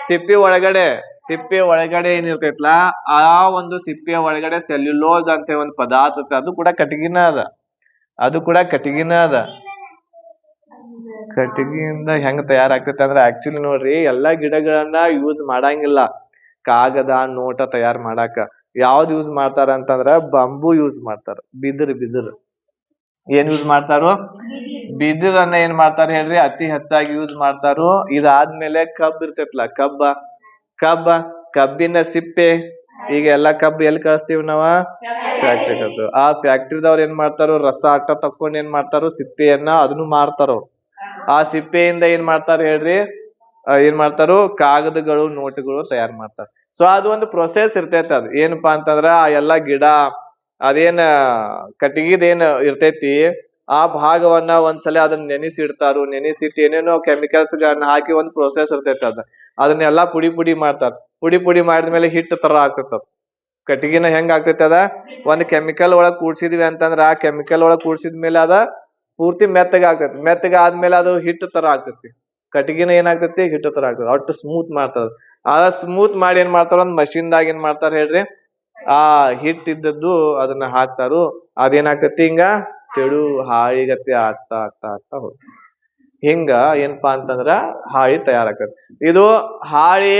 ಸಿಪ್ಪಿ ಒಳಗಡೆ ಏನಿರ್ತೈತ್ಲಾ, ಆ ಒಂದು ಸಿಪ್ಪಿಯ ಒಳಗಡೆ ಸೆಲ್ಯುಲೋಸ್ ಅಂತ ಒಂದು ಪದಾರ್ಥ ಇರ್ತದೆ. ಅದು ಕೂಡ ಕಟ್ಟಿಗಿನ ಅದ. ಕಟ್ಟಿಗೆಯಿಂದ ಹೆಂಗ್ ತಯಾರಾಗ್ತೈತೆ ಅಂದ್ರೆ ಆಕ್ಚುಲಿ ನೋಡ್ರಿ, ಎಲ್ಲಾ ಗಿಡಗಳನ್ನ ಯೂಸ್ ಮಾಡಂಗಿಲ್ಲ ಕಾಗದ ನೋಟ ತಯಾರು ಮಾಡಾಕ. ಯಾವ್ದು ಯೂಸ್ ಮಾಡ್ತಾರ ಅಂತಂದ್ರ ಬಂಬು ಯೂಸ್ ಮಾಡ್ತಾರ. ಬಿದಿರು ಏನ್ ಯೂಸ್ ಮಾಡ್ತಾರೋ? ಬಿದಿರನ್ನ ಏನ್ ಮಾಡ್ತಾರ ಹೇಳ್ರಿ? ಅತಿ ಹೆಚ್ಚಾಗಿ ಯೂಸ್ ಮಾಡ್ತಾರೋ. ಇದಾದ್ಮೇಲೆ ಕಬ್ಬ್ ಇರ್ತೈತ್ಲ, ಕಬ್ಬಿನ ಸಿಪ್ಪೆ. ಈಗ ಎಲ್ಲಾ ಕಬ್ಬು ಎಲ್ಲಿ ಕಳಿಸ್ತೀವಿ ನಾವ? ಫ್ಯಾಕ್ಟ್ರಿ ಕಳ್ಸ್ತೀವಿ. ಆ ಫ್ಯಾಕ್ಟ್ರಿದವ್ರು ಏನ್ ಮಾಡ್ತಾರೋ? ರಸ ಅಟ್ಟ ತಕೊಂಡ್ ಏನ್ ಮಾಡ್ತಾರೋ? ಸಿಪ್ಪೆಯನ್ನ ಅದನ್ನು ಮಾರ್ತಾರೋ. ಆ ಸಿಪ್ಪೆಯಿಂದ ಏನ್ ಮಾಡ್ತಾರ ಹೇಳ್ರಿ? ಕಾಗದಗಳು, ನೋಟುಗಳು ತಯಾರು ಮಾಡ್ತಾರ. ಸೊ ಅದು ಒಂದು ಪ್ರೊಸೆಸ್ ಇರ್ತೈತೆ. ಅದು ಏನಪ್ಪಾ ಅಂತಂದ್ರ ಆ ಎಲ್ಲಾ ಗಿಡ ಅದೇನ ಕಟ್ಟಿಗೆದೇನ್ ಇರ್ತೈತಿ ಆ ಭಾಗವನ್ನ ಒಂದ್ಸಲ ಅದನ್ನ ನೆನೆಸಿಡ್ತಾರು. ನೆನೆಸಿಟ್ಟು ಏನೇನೋ ಕೆಮಿಕಲ್ಸ್ ಗಳನ್ನ ಹಾಕಿ ಒಂದ್ ಪ್ರೊಸೆಸ್ ಇರ್ತೈತಿ ಅದನ್ನೆಲ್ಲಾ ಪುಡಿ ಪುಡಿ ಮಾಡ್ತಾರ. ಪುಡಿ ಪುಡಿ ಮಾಡಿದ್ಮೇಲೆ ಹಿಟ್ಟು ತರ ಆಗ್ತೈತ. ಕಟ್ಟಿಗೆನ ಹೆಂಗ್ ಆಗ್ತೈತಿ ಅದ ಒಂದ್ ಕೆಮಿಕಲ್ ಒಳಗ್ ಕೂಡ್ಸಿದ್ವಿ ಅಂತಂದ್ರ ಆ ಕೆಮಿಕಲ್ ಒಳಗ್ ಕೂಡ್ಸಿದ್ಮೇಲೆ ಅದ ಪೂರ್ತಿ ಮೆತ್ತಗ ಆಗ್ತೈತಿ. ಮೆತ್ತಗ ಆದ್ಮೇಲೆ ಅದು ಹಿಟ್ಟು ತರ ಆಗ್ತೈತಿ. ಕಟ್ಟಿಗೆನ ಏನಾಗ್ತೈತಿ ಹಿಟ್ಟು ತರ ಆಗ್ತೈತಿ. ಒಟ್ಟು ಸ್ಮೂತ್ ಮಾಡ್ತಾರ. ಆ ಸ್ಮೂತ್ ಮಾಡಿ ಏನ್ ಮಾಡ್ತಾರ ಒಂದ್ ಮಷೀನ್ ದಾಗ ಏನ್ ಮಾಡ್ತಾರ ಹೇಳ್ರಿ, ಆ ಹಿಟ್ ಇದ್ದದ್ದು ಅದನ್ನ ಹಾಕ್ತಾರು. ಅದೇನಾಗ್ತೈತಿ ಹಿಂಗ ತೆಳು ಹಾಳಿಗತಿ ಆಗ್ತಾ ಆಗ್ತಾ ಆಗ್ತಾ ಹೋಗ್ ಹಿಂಗ ಏನಪ್ಪಾ ಅಂತಂದ್ರ ಹಾಳಿ ತಯಾರಾಕತಿ. ಇದು ಹಾಳಿ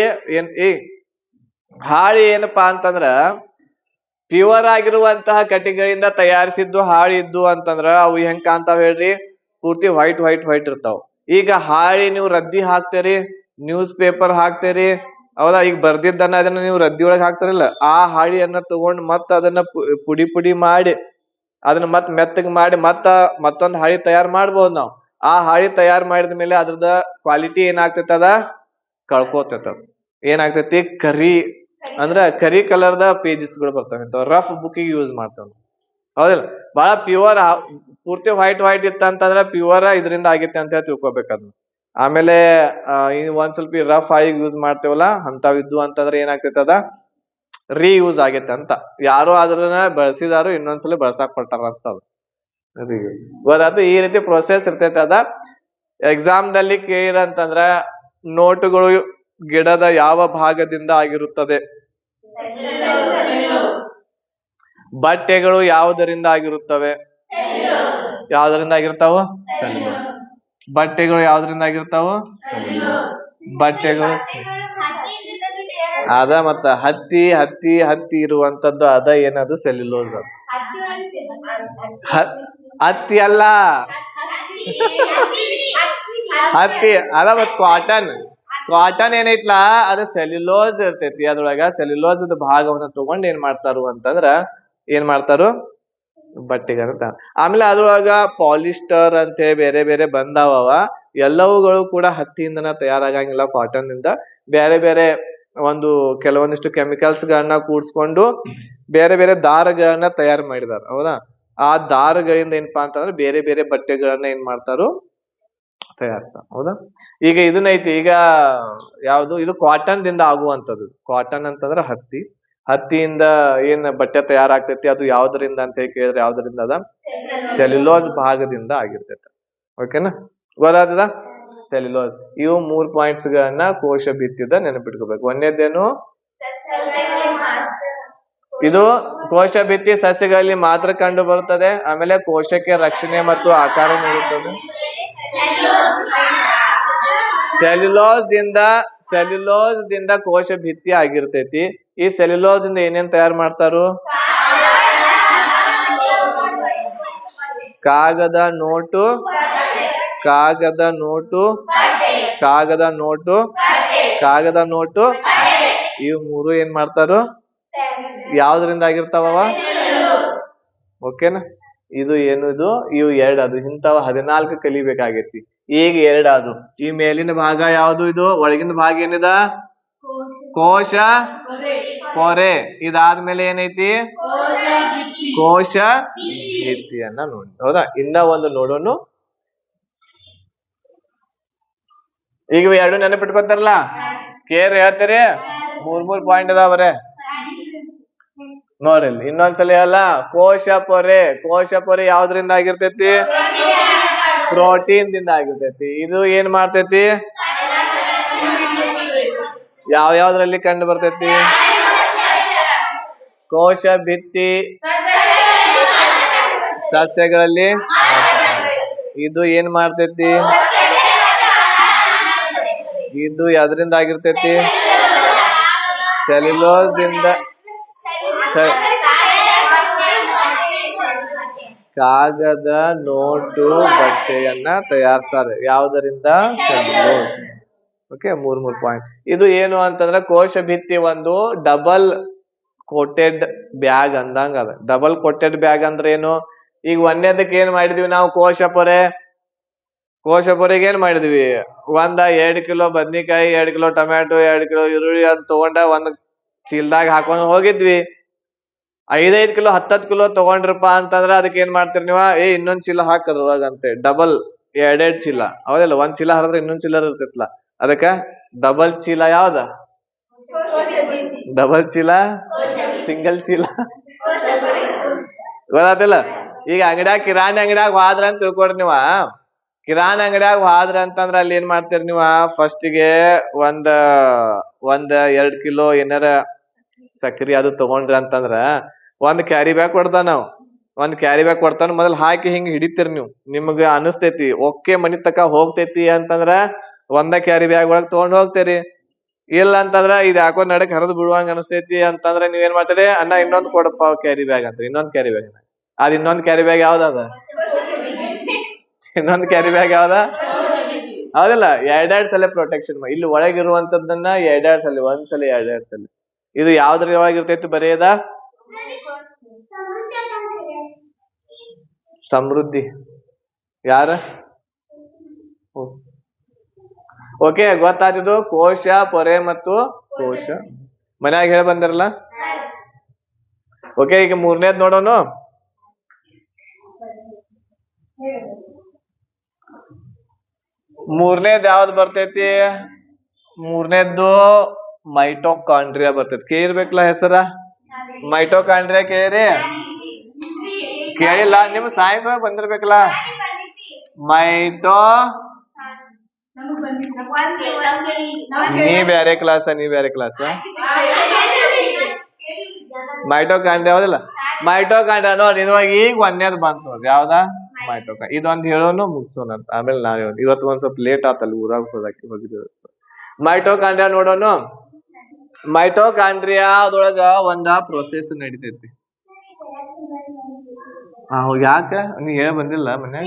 ಹಾಳಿ ಏನಪ್ಪಾ ಅಂತಂದ್ರ ಪ್ಯೂರ್ ಆಗಿರುವಂತಹ ಕಟ್ಟಿಗೆಗಳಿಂದ ತಯಾರಿಸಿದ್ದು ಹಾಳಿ ಇದ್ದು ಅಂತಂದ್ರ ಅವು ಹೆಂಗ್ ಕಾಣ್ತಾವ್ ಹೇಳ್ರಿ, ಪೂರ್ತಿ ವೈಟ್ ವೈಟ್ ವೈಟ್ ಇರ್ತಾವ. ಈಗ ಹಾಳಿ ನೀವು ರದ್ದಿ ಹಾಕ್ತೇರಿ, ನ್ಯೂಸ್ ಪೇಪರ್ ಹಾಕ್ತೇರಿ, ಹೌದಾ? ಈಗ ಬರ್ದಿದ್ದನ್ನ ಅದನ್ನ ನೀವು ರದ್ದಿ ಒಳಗ್ ಹಾಕ್ತಾರಲ್ಲ, ಆ ಹಾಳಿಯನ್ನ ತಗೊಂಡ್ ಮತ್ತ ಅದನ್ನ ಪುಡಿ ಪುಡಿ ಮಾಡಿ ಅದನ್ನ ಮತ್ ಮೆತ್ತಗ್ ಮಾಡಿ ಮತ್ತೊಂದ್ ಹಾಳಿ ತಯಾರ್ ಮಾಡ್ಬೋದು ನಾವು. ಆ ಹಾಳಿ ತಯಾರ್ ಮಾಡಿದ ಮೇಲೆ ಅದ್ರದ ಕ್ವಾಲಿಟಿ ಏನಾಗ್ತೈತಿ ಅದ ಕಳ್ಕೋತೈತ. ಏನಾಗ್ತೈತಿ ಕರಿ ಅಂದ್ರ ಕರಿ ಕಲರ್ದ ಪೇಜಸ್ ಗಳು ಬರ್ತಾವ. ಇಂಥವ್ ರಫ್ ಬುಕ್ಕಿಗೆ ಯೂಸ್ ಮಾಡ್ತಾವ, ಹೌದಿಲ್ಲ? ಬಹಳ ಪ್ಯೂರ್ ಪೂರ್ತಿ ವೈಟ್ ವೈಟ್ ಇತ್ತಂತಂದ್ರ ಪ್ಯೂರ್ ಇದರಿಂದ ಆಗಿತ್ತೆ ಅಂತ ಹೇಳಿ ತಿಳ್ಕೊಬೇಕು ಅದನ್ನ. ಆಮೇಲೆ ಒಂದ್ ಸ್ವಲ್ಪ ರಫ್ ಹಾಳಿಗೆ ಯೂಸ್ ಮಾಡ್ತೇವಲ್ಲ ಅಂತಾವ್ ಇದ್ದು ಅಂತಂದ್ರೆ ಏನಾಗ್ತೈತಿ ಅದ ರೀಯೂಸ್ ಆಗೈತೆ ಅಂತ. ಯಾರೋ ಅದ್ರನ್ನ ಬಳಸಿದಾರು ಇನ್ನೊಂದ್ಸಲ ಬಳಸಾಕ್ ಕೊಟ್ಟಾರ ಅಂತ ಅದು ಗೊತ್ತಾಯ್ತು. ಈ ರೀತಿ ಪ್ರೊಸೆಸ್ ಇರ್ತೈತೆ ಅದ. ಎಕ್ಸಾಮ್ ದಲ್ಲಿ ಕೇಳಿರಂತಂದ್ರ ನೋಟುಗಳು ಗಿಡದ ಯಾವ ಭಾಗದಿಂದ ಆಗಿರುತ್ತದೆ? ಬಟ್ಟೆಗಳು ಯಾವುದರಿಂದ ಆಗಿರುತ್ತವೆ? ಯಾವ್ದರಿಂದ ಆಗಿರ್ತಾವ? ಬಟ್ಟೆಗಳು ಯಾವ್ದರಿಂದ ಆಗಿರ್ತಾವ? ಬಟ್ಟೆಗಳು ಅದ ಮತ್ತ ಹತ್ತಿ ಹತ್ತಿ ಹತ್ತಿ ಇರುವಂತದ್ದು ಅದ ಏನದು ಸೆಲ್ಯುಲೋಸ್. ಅದು ಹತ್ತಿ ಅಲ್ಲ, ಹತ್ತಿ ಅದ ಮತ್ ಕಾಟನ್. ಕಾಟನ್ ಏನೈತ್ಲಾ ಅದು ಸೆಲ್ಯುಲೋಸ್ ಇರ್ತೈತಿ. ಅದ್ರೊಳಗ ಸೆಲ್ಯುಲೋಸ್ ಭಾಗವನ್ನ ತಗೊಂಡ್ ಏನ್ ಮಾಡ್ತಾರು ಅಂತಂದ್ರ ಏನ್ ಮಾಡ್ತಾರು ಬಟ್ಟೆಗಂತ. ಆಮೇಲೆ ಅದ್ರೊಳಗ ಪಾಲಿಸ್ಟರ್ ಅಂತ ಬೇರೆ ಬೇರೆ ಬಂದಾವ. ಎಲ್ಲವುಗಳು ಕೂಡ ಹತ್ತಿಯಿಂದನ ತಯಾರಾಗಂಗಿಲ್ಲ, ಕಾಟನ್ ಇಂದ ಬೇರೆ ಬೇರೆ ಒಂದು ಕೆಲವೊಂದಿಷ್ಟು ಕೆಮಿಕಲ್ಸ್ ಗಳನ್ನ ಕೂಡ್ಸ್ಕೊಂಡು ಬೇರೆ ಬೇರೆ ದಾರಗಳನ್ನ ತಯಾರು ಮಾಡಿದಾರ, ಹೌದಾ? ಆ ದಾರಗಳಿಂದ ಏನಪ್ಪಾ ಅಂತಂದ್ರೆ ಬೇರೆ ಬೇರೆ ಬಟ್ಟೆಗಳನ್ನ ಏನ್ ಮಾಡ್ತಾರು ತಯಾರಿಸ್ತಾರ, ಹೌದಾ? ಈಗ ಇದನ್ನೈತಿ, ಈಗ ಯಾವ್ದು ಇದು ಕಾಟನ್ ದಿಂದ ಆಗುವಂತದ್ದು. ಕಾಟನ್ ಅಂತಂದ್ರ ಹತ್ತಿ. ಹತ್ತಿಯಿಂದ ಏನ್ ಬಟ್ಟೆ ತಯಾರಾಗ್ತೈತಿ ಅದು ಯಾವ್ದರಿಂದ ಅಂತ ಹೇಳಿ ಕೇಳಿದ್ರೆ ಯಾವ್ದರಿಂದ ಅದ? ಸೆಲ್ಯುಲೋಸ್ ಭಾಗದಿಂದ ಆಗಿರ್ತೈತಿ. ಓಕೆನಾ? ಗೊತ್ತಾಗ್ತದ? ಸೆಲ್ಯುಲೋಸ್. ಇವು 3 ಪಾಯಿಂಟ್ಸ್ ಗಳನ್ನ ಕೋಶ ಭಿತ್ತಿದ ನೆನಪಿಟ್ಕೋಬೇಕು. ಒಂದೇದೇನು ಇದು ಕೋಶ ಭಿತ್ತಿ ಸಸ್ಯಗಳಲ್ಲಿ ಮಾತ್ರ ಕಂಡು ಬರುತ್ತದೆ. ಆಮೇಲೆ ಕೋಶಕ್ಕೆ ರಕ್ಷಣೆ ಮತ್ತು ಆಕಾರ ನೀಡುತ್ತದೆ. ಸೆಲ್ಯುಲೋಸ್ ದಿಂದ ಕೋಶ ಭಿತ್ತಿ ಆಗಿರ್ತೈತಿ. ಈ ಸೆಲ್ಯುಲೋಸ್ ದಿಂದ ಏನೇನ್ ತಯಾರು ಮಾಡ್ತಾರು? ಕಾಗದ ನೋಟು, ಕಾಗದ ನೋಟು, ಕಾಗದ ನೋಟು, ಕಾಗದ ನೋಟು, ಇವು 3 ಏನ್ ಮಾಡ್ತಾರು? ಯಾವ್ದ್ರಿಂದ ಆಗಿರ್ತಾವ? ಓಕೆನಾ? ಇದು ಏನು ಇದು ಇವು 2 ಅದು. ಇಂಥವ 14 ಕಲಿಬೇಕಾಗೈತಿ. ಈಗ 2 ಅದು. ಈ ಮೇಲಿನ ಭಾಗ ಯಾವುದು? ಇದು ಒಳಗಿನ ಭಾಗ ಏನಿದ? ಕೋಶ ಪೊರೆ. ಇದಾದ್ಮೇಲೆ ಏನೈತಿ? ಕೋಶ ಭಿತ್ತಿಯನ್ನ ನೋಡಿ, ಹೌದಾ? ಇನ್ನ ಒಂದು ನೋಡೋಣ. ಈಗ 2 ನೆನಪಿಟ್ಕೊತಾರಲ್ಲ, ಕೇರ್ ಹೇಳ್ತೀರಿ? 3 ಪಾಯಿಂಟ್ ಅದಾವ್ರೆ ನೋಡ್ರಿ. ಇನ್ನೊಂದ್ಸಲ ಅಲ್ಲ, ಕೋಶ ಪೊರೆ. ಕೋಶ ಪೊರೆ ಯಾವ್ದ್ರಿಂದ ಆಗಿರ್ತೈತಿ? ಪ್ರೋಟೀನ್ ದಿಂದ ಆಗಿರ್ತೈತಿ. ಇದು ಏನ್ ಮಾಡ್ತೈತಿ? ಯಾವ್ದ್ರಲ್ಲಿ ಕಂಡು ಬರ್ತೈತಿ? ಕೋಶ ಭಿತ್ತಿ ಸಸ್ಯಗಳಲ್ಲಿ. ಇದು ಏನ್ ಮಾಡ್ತೈತಿ? ಇದು ಯಾವ್ದ್ರಿಂದ ಆಗಿರ್ತೈತಿ? ಸೆಲ್ಯುಲೋಸ್ ದಿಂದ. ಕಾಗದ ನೋಟು ಬಟ್ಟೆಯನ್ನ ತಯಾರಿಸ್ತಾರೆ ಯಾವ್ದರಿಂದ? ಸೆಲ್ಯುಲೋಸ್. Okay, 3 point. ಇದು ಏನು ಅಂತಂದ್ರೆ ಕೋಶ ಭಿತ್ತಿ ಒಂದು ಡಬಲ್ ಕೋಟೆಡ್ ಬ್ಯಾಗ್ ಅಂದಂಗ ಅದ. ಡಬಲ್ ಕೋಟೆಡ್ ಬ್ಯಾಗ್ ಅಂದ್ರೆ ಏನು? ಈಗ ಒಂದೇದಕ್ಕೆ ಏನ್ ಮಾಡಿದ್ವಿ ನಾವು? ಕೋಶ ಪೊರೆ. ಕೋಶ ಪೊರೆಗೆ ಏನ್ ಮಾಡಿದ್ವಿ? 2 ಕಿಲೋ ಬದ್ನಿಕಾಯಿ, 2 ಕಿಲೋ ಟೊಮ್ಯಾಟೊ, 2 ಕಿಲೋ ಈರುಳ್ಳಿ ಅಂತ ತಗೊಂಡ ಒಂದ್ ಚೀಲ್ದಾಗ ಹಾಕೊಂಡ್ ಹೋಗಿದ್ವಿ. 5 ಕಿಲೋ 10 ಕಿಲೋ ತಗೊಂಡ್ರಪ್ಪ ಅಂತಂದ್ರ ಅದಕ್ಕೆ ಏನ್ ಮಾಡ್ತೀರಿ ನೀವು, ಇನ್ನೊಂದ್ ಚೀಲ ಹಾಕದ್ರೊಳಗ ಅಂತೆ ಡಬಲ್ ಎರಡೆರಡ್ ಚೀಲ. ಹೌದಿಲ್ಲ, ಒಂದ್ ಚೀಲ ಹರಿದ್ರೆ ಇನ್ನೊಂದ್ ಚೀಲ ಇರ್ತೈತ್ಲ, ಅದಕ್ಕ ಡಬಲ್ ಚೀಲ ಯಾವ್ದ? ಡಬಲ್ ಚೀಲ, ಸಿಂಗಲ್ ಚೀಲ. ಗೊತ್ತಾತಿಲ್ಲ? ಈಗ ಅಂಗಡ್ಯಾಗ ಕಿರಾಣಿ ಅಂಗಡ್ಯಾಗ ಹೋದ್ರ ಅಂತ ತಿಳ್ಕೊಡ್ರಿ ನೀವ. ಕಿರಾಣಿ ಅಂಗಡ್ಯಾಗ ಹೋದ್ರ ಅಂತಂದ್ರ ಅಲ್ಲಿ ಏನ್ ಮಾಡ್ತೀರಿ ನೀವ, ಫಸ್ಟಿಗೆ ಒಂದ್ 2 ಕಿಲೋ ಏನಾರ ಸಕ್ರಿ ಅದು ತಗೊಂಡ್ರಿ ಅಂತಂದ್ರ ಒಂದ್ ಕ್ಯಾರಿ ಬ್ಯಾಗ್ ಕೊಡ್ತಾನ ನಾವು. ಒಂದ್ ಕ್ಯಾರಿ ಬ್ಯಾಗ್ ಕೊಡ್ತಾನ, ಮೊದಲ್ ಹಾಕಿ ಹಿಂಗ್ ಹಿಡಿತೀರಿ ನೀವು. ನಿಮ್ಗ ಅನಸ್ತೈತಿ ಓಕೆ ಮನಿ ತಕ ಹೋಗ್ತೈತಿ ಅಂತಂದ್ರ ಒಂದ ಕ್ಯಾರಿ ಬ್ಯಾಗ್ ಒಳಗ್ ತಗೊಂಡ್ ಹೋಗ್ತೇರಿ. ಇಲ್ಲ ಅಂತಂದ್ರ ಇದ್ ಯಾಕೋ ನಡಕ್ ಹರಿದ್ ಬಿಡುವಂಗ ಅನಸ್ತೈತಿ ಅಂತಂದ್ರ ನೀವ್ ಏನ್ ಮಾಡ್ತೀರಿ, ಅಣ್ಣ ಇನ್ನೊಂದ್ ಕೊಡಪ್ಪ ಕ್ಯಾರಿ ಬ್ಯಾಗ್ ಅಂತ. ಇನ್ನೊಂದ್ ಕ್ಯಾರಿ ಬ್ಯಾಗ್, ಅದ್ ಇನ್ನೊಂದ್ ಕ್ಯಾರಿ ಬ್ಯಾಗ್ ಯಾವ್ದದ? ಇನ್ನೊಂದ್ ಕ್ಯಾರಿ ಬ್ಯಾಗ್ ಯಾವ್ದ? ಹೌದಿಲ್ಲ, ಎರಡೆರಡ್ ಸಲ ಪ್ರೊಟೆಕ್ಷನ್. ಇಲ್ಲಿ ಒಳಗಿರುವಂತದ್ದನ್ನ ಎರಡೆರಡ್ ಸಲ, ಒಂದ್ಸಲ ಎರಡೆರಡ್ ಸಲ. ಇದು ಯಾವ್ದ್ರ ಒಳಗಿರ್ತೈತಿ ಬರೆಯದ? ಸಮೃದ್ಧಿ. ಯಾರ? ಓಕೆ, ಗೊತ್ತಾತಿದ್ದು ಕೋಶ, ಪೊರೆ ಮತ್ತು ಕೋಶ. ಮನ್ಯಾಗ ಹೇಳಿ ಬಂದಿರಲ್ಲ. ಓಕೆ, ಈಗ 3ನೇದ್ ನೋಡೋಣ. ಮೂರನೇದ್ ಯಾವ್ದು ಬರ್ತೈತಿ? 3ನೇದ್ದು ಮೈಟೋಕಾಂಡ್ರಿಯಾ ಬರ್ತೈತಿ. ಕೇಳಿರ್ಬೇಕಲ್ಲ ಹೆಸರ? ಮೈಟೋಕಾಂಡ್ರಿಯಾ ಕೇಳಿರಿ? ಕೇಳಿಲ್ಲ? ನಿಮ್ ಸೈನ್ಸ್ ಒಳಗ್ ಬಂದಿರ್ಬೇಕಲ್ಲ. ಮೈಟೋ, ನೀ ಬ್ಯಾರೆ ಕ್ಲಾಸ್ ಮೈಟೋಕಾಂಡ್ರಿಯಾ ಹೌದಿಲ್ಲ? ಮೈಟೋಕಾಂಡ್ರಿಯಾ ನೋಡಿ, ಇದ್ರೊಳಗೆ ಈಗ 1ನೇದ್ ಬಂತು ನೋಡ್ರಿ. ಯಾವ್ದ? ಮೈಟೋಕಾಂಡ್ರಿಯಾ. ಇದೊಂದ್ ಹೇಳೋನು ಮುಗಿಸೋಣ ಅಂತ. ಆಮೇಲೆ ನಾವ್ ಹೇಳೋಣ. ಇವತ್ತು ಒಂದ್ ಸ್ವಲ್ಪ ಲೇಟ್ ಆತಲ್ಲಿ ಊರಾಗ ಹೋಗಿದ್ದೇವೆ. ಮೈಟೋಕಾಂಡ್ರಿಯಾ ನೋಡೋನು. ಮೈಟೋಕಾಂಡ್ರಿಯಾ ಅದೊಳಗ ಒಂದ ಪ್ರೊಸೆಸ್ ನಡಿತೈತಿ. ಯಾಕ ನೀ ಹೇಳ ಬಂದಿಲ್ಲ ಮನೆ?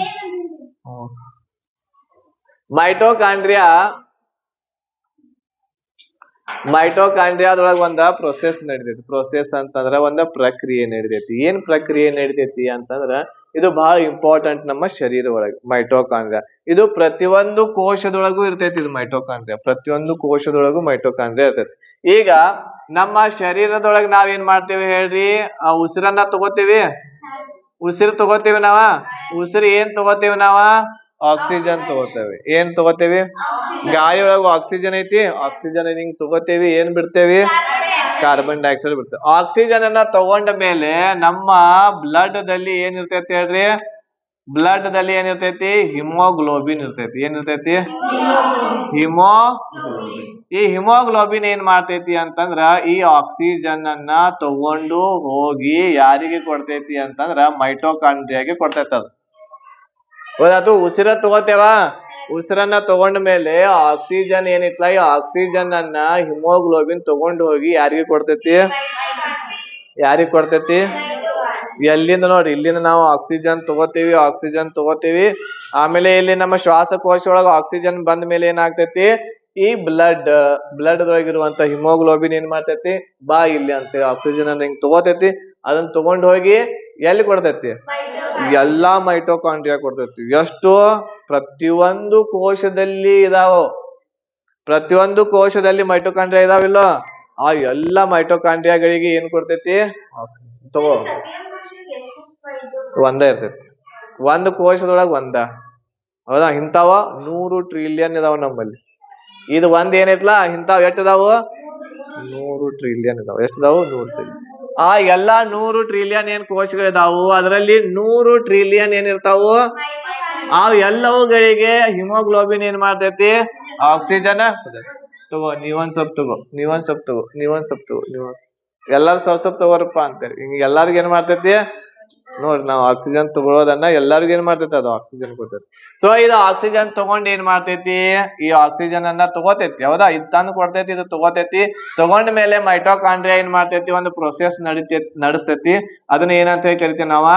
ಮೈಟೋಕಾಂಡ್ರಿಯಾದೊಳಗ ಒಂದ ಪ್ರೊಸೆಸ್ ನಡಿತೈತಿ. ಪ್ರೊಸೆಸ್ ಅಂತಂದ್ರ ಒಂದ ಪ್ರಕ್ರಿಯೆ ನಡಿತೈತಿ. ಏನ್ ಪ್ರಕ್ರಿಯೆ ನಡಿತೈತಿ ಅಂತಂದ್ರ ಇದು ಬಹಳ ಇಂಪಾರ್ಟೆಂಟ್ ನಮ್ಮ ಶರೀರ ಒಳಗ. ಮೈಟೋಕಾಂಡ್ರಿಯಾ ಇದು ಪ್ರತಿಯೊಂದು ಕೋಶದೊಳಗೂ ಇರ್ತೈತಿ. ಇದು ಮೈಟೋಕಾಂಡ್ರಿಯಾ ಪ್ರತಿಯೊಂದು ಕೋಶದೊಳಗೂ ಮೈಟೋಕಾಂಡ್ರಿಯಾ ಇರ್ತೈತಿ. ಈಗ ನಮ್ಮ ಶರೀರದೊಳಗ ನಾವ್ ಏನ್ ಮಾಡ್ತೇವೆ ಹೇಳ್ರಿ? ಉಸಿರನ್ನ ತಗೋತೇವಿ. ಉಸಿರು ತಗೋತೇವಿ ನಾವ. ಉಸಿರು ಏನ್ ತಗೋತೇವಿ ನಾವ? ಆಕ್ಸಿಜನ್ ತಗೋತೇವಿ. ಏನ್ ತಗೋತೇವಿ? ಗಾಳಿ ಒಳಗ ಆಕ್ಸಿಜನ್ ಐತಿ. ಆಕ್ಸಿಜನ್ ಹಿಂಗ್ ತಗೋತೇವಿ. ಏನ್ ಬಿಡ್ತೇವಿ? ಕಾರ್ಬನ್ ಡೈಆಕ್ಸೈಡ್ ಬಿಡ್ತೇವೆ. ಆಕ್ಸಿಜನ್ ಅನ್ನ ತಗೊಂಡ ಮೇಲೆ ನಮ್ಮ ಬ್ಲಡ್ ದಲ್ಲಿ ಏನಿರ್ತೈತಿ ಹೇಳ್ರಿ? ಬ್ಲಡ್ ದಲ್ಲಿ ಏನಿರ್ತೈತಿ? ಹಿಮೋಗ್ಲೋಬಿನ್ ಇರ್ತೈತಿ. ಏನಿರ್ತೈತಿ? ಹಿಮೋಗ್ಲೋಬಿನ್. ಈ ಹಿಮೋಗ್ಲೋಬಿನ್ ಏನ್ ಮಾಡ್ತೈತಿ ಅಂತಂದ್ರ ಈ ಆಕ್ಸಿಜನ್ ಅನ್ನ ತಗೊಂಡು ಹೋಗಿ ಯಾರಿಗೆ ಕೊಡ್ತೈತಿ ಅಂತಂದ್ರ ಮೈಟೋಕಾಂಡ್ರಿಯಾಗೆ ಕೊಡ್ತೈತಿ. ಅದು ಹೌದಾ? ಉಸಿರ ತಗೋತೇವ. ಉಸಿರನ್ನ ತಗೊಂಡ ಮೇಲೆ ಆಕ್ಸಿಜನ್ ಏನಿತ್ಲ, ಈ ಆಕ್ಸಿಜನ್ ಅನ್ನ ಹಿಮೋಗ್ಲೋಬಿನ್ ತಗೊಂಡು ಹೋಗಿ ಯಾರಿಗೆ ಕೊಡ್ತೈತಿ? ಯಾರಿಗ್ ಕೊಡ್ತೈತಿ? ಎಲ್ಲಿಂದ ನೋಡ್ರಿ, ಇಲ್ಲಿಂದ ನಾವು ಆಕ್ಸಿಜನ್ ತಗೋತೀವಿ. ಆಮೇಲೆ ಇಲ್ಲಿ ನಮ್ಮ ಶ್ವಾಸಕೋಶ ಒಳಗ ಆಕ್ಸಿಜನ್ ಬಂದ ಮೇಲೆ ಏನಾಗ್ತೈತಿ? ಈ ಬ್ಲಡ್ ಒಳಗಿರುವಂತ ಹಿಮೋಗ್ಲೋಬಿನ್ ಏನ್ ಮಾಡ್ತೈತಿ? ಬಾ ಇಲ್ಲಿ ಅಂತೇಳಿ ಆಕ್ಸಿಜನ್ ಅನ್ನ ಹಿಂಗ್ ತಗೋತೈತಿ. ಅದನ್ನ ತಗೊಂಡ್ ಹೋಗಿ ಎಲ್ಲಿ ಕೊಡ್ತೈತಿ? ಎಲ್ಲಾ ಮೈಟೋಕಾಂಡ್ರಿಯಾ ಕೊಡ್ತೈತಿ. ಎಷ್ಟು? ಪ್ರತಿಯೊಂದು ಕೋಶದಲ್ಲಿ ಇದಾವ. ಪ್ರತಿಯೊಂದು ಕೋಶದಲ್ಲಿ ಮೈಟೋಕಾಂಡ್ರಿಯಾ ಇದಾವಿಲ್ಲ? ಆ ಎಲ್ಲಾ ಮೈಟೋಕಾಂಡ್ರಿಯಾಗಳಿಗೆ ಏನ್ ಕೊಡ್ತೈತಿ? ತಗೋ, ಒಂದ ಇರ್ತೈತಿ. ಒಂದ್ ಕೋಶದೊಳಗ ಒಂದ. ಹೌದಾ? ಇಂತಾವ 100 ಟ್ರಿಲಿಯನ್ ಇದಾವ ನಮ್ಮಲ್ಲಿ. ಇದು ಒಂದ್ ಏನೈತ್ಲಾ, ಇಂತಾವ್ ಎಷ್ಟ್ ಇದಾವು? 100 ಟ್ರಿಲಿಯನ್ ಇದಾವ. ಎಷ್ಟಿದಾವು? 100 ಟ್ರಿಲಿಯನ್. ಆ ಎಲ್ಲಾ 100 ಟ್ರಿಲಿಯನ್ ಏನ್ ಕೋಶಗಳಿದಾವು, ಅದರಲ್ಲಿ 100 ಟ್ರಿಲಿಯನ್ ಏನಿರ್ತಾವು? ಆ ಎಲ್ಲವುಗಳಿಗೆ ಹಿಮೋಗ್ಲೋಬಿನ್ ಏನ್ ಮಾಡ್ತೈತಿ? ಆಕ್ಸಿಜನ್ ತಗೋ. ನೀವೊಂದ್ ಸ್ವಲ್ಪ ತಗೋ. ಎಲ್ಲಾರು ಸ್ವಲ್ಪ ತಗೋರಪ್ಪ ಅಂತೇಳಿ ಹಿಂಗ ಎಲ್ಲಾರ್ಗು ಏನ್ ಮಾಡ್ತೈತಿ ನೋಡ್ರಿ? ನಾವು ಆಕ್ಸಿಜನ್ ತಗೊಳೋದನ್ನ ಎಲ್ಲಾರ್ಗು ಏನ್ ಮಾಡ್ತೈತಿ? ಅದು ಆಕ್ಸಿಜನ್ ಕೊಡ್ತೈತಿ. ಸೊ ಇದು ಆಕ್ಸಿಜನ್ ತಗೊಂಡ್ ಏನ್ ಮಾಡ್ತೈತಿ? ಈ ಆಕ್ಸಿಜನ್ ಅನ್ನ ತಗೋತೈತಿ. ಹೌದಾ? ಇದು ತಂದು ಕೊಡ್ತೈತಿ. ಇದು ತಗೋತೈತಿ. ತಗೊಂಡ ಮೇಲೆ ಮೈಟೋಕಾಂಡ್ರಿಯಾ ಏನ್ ಮಾಡ್ತೈತಿ? ಒಂದು ಪ್ರೊಸೆಸ್ ನಡೆಸ್ತೈತಿ. ಅದನ್ನ ಏನಂತ ಹೇಳಿ ಕರಿತೀವಿ ನಾವ?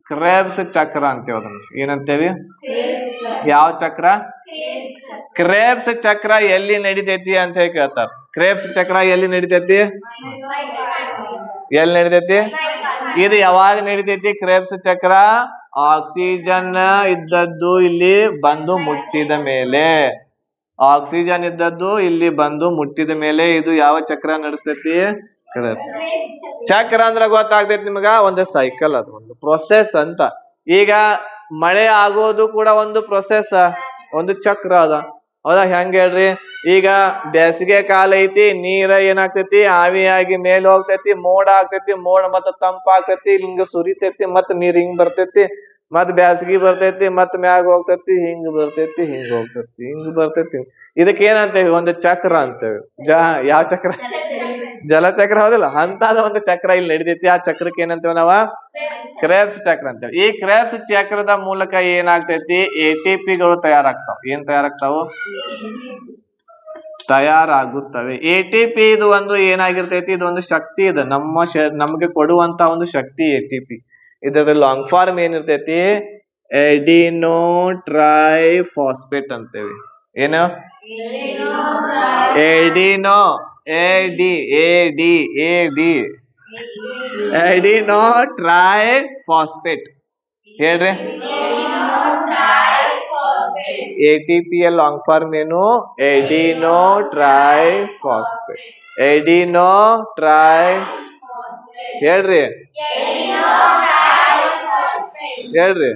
ಕ್ರೆಬ್ಸ್ ಚಕ್ರ ಅಂತೇವಿ. ಅದನ್ನ ಏನಂತೇವಿ? ಯಾವ ಚಕ್ರ? ಕ್ರೆಬ್ಸ್ ಚಕ್ರ ಎಲ್ಲಿ ನಡಿತೈತಿ ಅಂತ ಹೇಳಿ ಕೇಳ್ತಾರ. ಕ್ರೆಬ್ಸ್ ಚಕ್ರ ಎಲ್ಲಿ ನಡಿತೈತಿ? ಎಲ್ಲಿ ನಡಿತೈತಿ? ಇದು ಯಾವಾಗ ನಡಿತೈತಿ ಕ್ರೆಬ್ಸ್ ಚಕ್ರ? ಆಕ್ಸಿಜನ್ ಇದ್ದದ್ದು ಇಲ್ಲಿ ಬಂದು ಮುಟ್ಟಿದ ಮೇಲೆ. ಆಕ್ಸಿಜನ್ ಇದ್ದದ್ದು ಇಲ್ಲಿ ಬಂದು ಮುಟ್ಟಿದ ಮೇಲೆ ಇದು ಯಾವ ಚಕ್ರ ನಡೆಸ್ತೈತಿ? ಚಕ್ರ ಅಂದ್ರ ಗೊತ್ತಾಗ್ತೈತಿ ನಿಮ್ಗ, ಒಂದು ಸೈಕಲ್, ಅದು ಒಂದು ಪ್ರೊಸೆಸ್ ಅಂತ. ಈಗ ಮಳೆ ಆಗೋದು ಕೂಡ ಒಂದು ಪ್ರೊಸೆಸ್, ಒಂದು ಚಕ್ರ ಅದ. ಹೌದಾ? ಹೆಂಗ ಹೇಳ್ರಿ, ಈಗ ಬೇಸಿಗೆ ಕಾಲ ಐತಿ, ನೀರ ಏನಾಗ್ತೈತಿ ಆವಿಯಾಗಿ ಮೇಲೆ ಹೋಗ್ತೈತಿ, ಮೋಡ ಆಗ್ತೈತಿ, ಮೋಡ ಮತ್ತ ತಂಪ ಆಗ್ತೈತಿ, ಹಿಂಗ ಸುರಿತೈತಿ, ಮತ್ತ ನೀರ್ ಹಿಂಗ್ ಬರ್ತೈತಿ, ಮತ್ ಬ್ಯಾಸಗಿ ಬರ್ತೈತಿ, ಮತ್ ಮ್ಯಾಗ ಹೋಗ್ತೈತಿ, ಹಿಂಗ್ ಬರ್ತೈತಿ, ಹಿಂಗ್ ಹೋಗ್ತೈತಿ, ಹಿಂಗ್ ಬರ್ತೈತಿ. ಇದಕ್ಕೆ ಏನಂತೇವಿ? ಒಂದು ಚಕ್ರ ಅಂತೇವಿ. ಯಾವ ಚಕ್ರ? ಜಲಚಕ್ರ, ಹೌದಿಲ್ಲ? ಅಂತದ ಒಂದು ಚಕ್ರ ಇಲ್ಲಿ ನಡಿತೈತಿ. ಆ ಚಕ್ರಕ್ಕೆ ಏನಂತೇವ್ ನಾವ? ಕ್ರೇಬ್ಸ್ ಚಕ್ರ ಅಂತೇವಿ. ಈ ಕ್ರೇಬ್ಸ್ ಚಕ್ರದ ಮೂಲಕ ಏನಾಗ್ತೈತಿ? ATPಗಳು ತಯಾರಾಗ್ತಾವ. ಏನ್ ತಯಾರಾಗ್ತಾವು? ತಯಾರಾಗುತ್ತವೆ. ATP ಇದು ಒಂದು ಏನಾಗಿರ್ತೈತಿ? ಇದು ಒಂದು ಶಕ್ತಿ ಇದೆ, ನಮಗೆ ಕೊಡುವಂತ ಒಂದು ಶಕ್ತಿ ATP. ಇದರ ಲಾಂಗ್ ಫಾರ್ಮ್ ಏನಿರ್ತೈತಿ? ಎಡಿನೋ ಟ್ರೈ ಫಾಸ್ಫೇಟ್ ಅಂತೇವಿ. ಏನು? ಎಡಿನೋ, ಎಡಿನೋ ಟ್ರೈ ಫಾಸ್ಫೇಟ್. ಹೇಳ್ರಿ, ATP ಯ ಲಾಂಗ್ ಫಾರ್ಮ್ ಏನು? ಎಡಿನೋ ಟ್ರೈ ಫಾಸ್ಫೇಟ್. ಎಡಿನೋ ಟ್ರೈ, ಹೇಳ್ರಿ ಹೇಳ್ರಿ,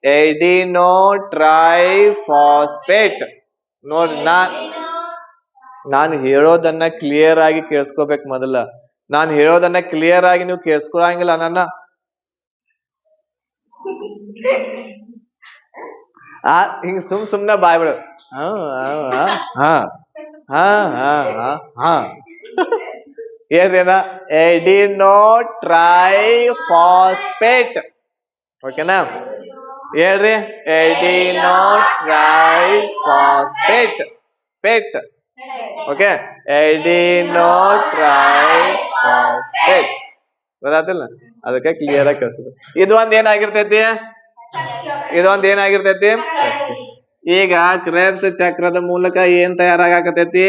ಎಡಿನೋ ಟ್ರೈ ಫಾಸ್ಫೇಟ್. ನೋಡ್ರಿ, ನಾನು ಹೇಳೋದನ್ನ ಕ್ಲಿಯರ್ ಆಗಿ ಕೇಳಿಸ್ಕೋಬೇಕು ಮೊದಲ. ನಾನು ಹೇಳೋದನ್ನ ಕ್ಲಿಯರ್ ಆಗಿ ನೀವು ಕೇಳಿಸ್ಕೊಳಂಗಿಲ್ಲ ನನ್ನ. ಹಿಂಗ ಸುಮ್ನೆ ಬಾಯ್ಬಿಡು. ಏನ್ರೇನ? ಎಡಿನೋ ಟ್ರೈ ಫಾಸ್ಫೇಟ್. ಓಕೆನಾ? ಹೇಳ್ರಿ, ಎಡಿನೋ ಟ್ರೈ ಫಾಸ್ಫೇಟ್. ಪೇಟ್. Okay, adeno tri phosphate. ಗೊತ್ತಾತಿಲ್ಲ? ಅದಕ್ಕೆ ಕ್ಲಿಯರ್ ಆಗಿ ಕೇಳಿಸೋದು. ಇದು ಒಂದ್ ಏನಾಗಿರ್ತೈತಿ? ಇದೊಂದ್ ಏನಾಗಿರ್ತೈತಿ? ಈಗ ಕ್ರೇಬ್ಸ್ ಚಕ್ರದ ಮೂಲಕ ಏನ್ ತಯಾರಾಗತೈತಿ?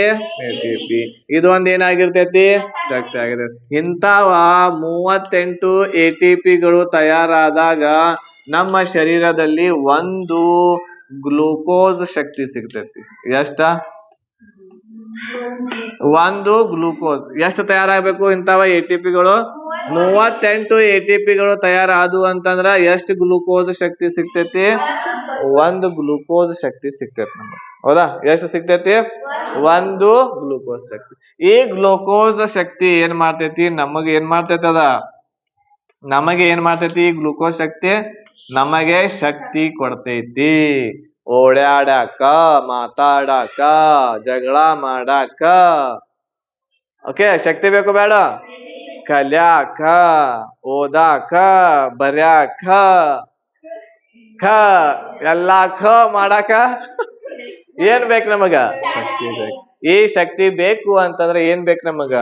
ATP. ಇದೊಂದ್ ಏನಾಗಿರ್ತೈತಿ? ಶಕ್ತಿ ಆಗಿರ್ತೈತಿ. ಇಂಥವ 38 ATPಗಳು ತಯಾರಾದಾಗ ನಮ್ಮ ಶರೀರದಲ್ಲಿ ಒಂದು ಗ್ಲೂಕೋಸ್ ಶಕ್ತಿ ಸಿಗ್ತೈತಿ. ಎಷ್ಟ? ಒಂದು ಗ್ಲೂಕೋಸ್. ಎಷ್ಟು ತಯಾರಾಗಬೇಕು ಇಂಥವ ATPಗಳು? 38 ATPಗಳು ತಯಾರಾದು ಅಂತಂದ್ರ ಎಷ್ಟು ಗ್ಲೂಕೋಸ್ ಶಕ್ತಿ ಸಿಗ್ತೈತಿ? ಒಂದು ಗ್ಲೂಕೋಸ್ ಶಕ್ತಿ ಸಿಗ್ತೈತಿ ನಮಗೆ. ಹೌದಾ? ಎಷ್ಟು ಸಿಗ್ತೈತಿ? ಒಂದು ಗ್ಲೂಕೋಸ್ ಶಕ್ತಿ. ಈ ಗ್ಲೂಕೋಸ್ ಶಕ್ತಿ ಏನ್ ಮಾಡ್ತೈತಿ? ನಮಗೆ ಏನ್ ಮಾಡ್ತೈತಿ? ನಮಗೆ ಏನ್ ಮಾಡ್ತೈತಿ? ಈ ಗ್ಲೂಕೋಸ್ ಶಕ್ತಿ ನಮಗೆ ಶಕ್ತಿ ಕೊಡ್ತೈತಿ. ಓಡಾಡಕ, ಮಾತಾಡಕ, ಜಗಳ ಮಾಡಾಕ. ಓಕೆ, ಶಕ್ತಿ ಬೇಕು ಬೇಡ? ಕಲ್ಯಾಕ, ಓದಾಕ, ಬರ್ಯಾಕ, ಎಲ್ಲಾ ಮಾಡಾಕ ಏನ್ ಬೇಕು ನಮಗ? ಶಕ್ತಿ ಬೇಕು. ಈ ಶಕ್ತಿ ಬೇಕು ಅಂತಂದ್ರೆ ಏನ್ ಬೇಕು ನಮಗ?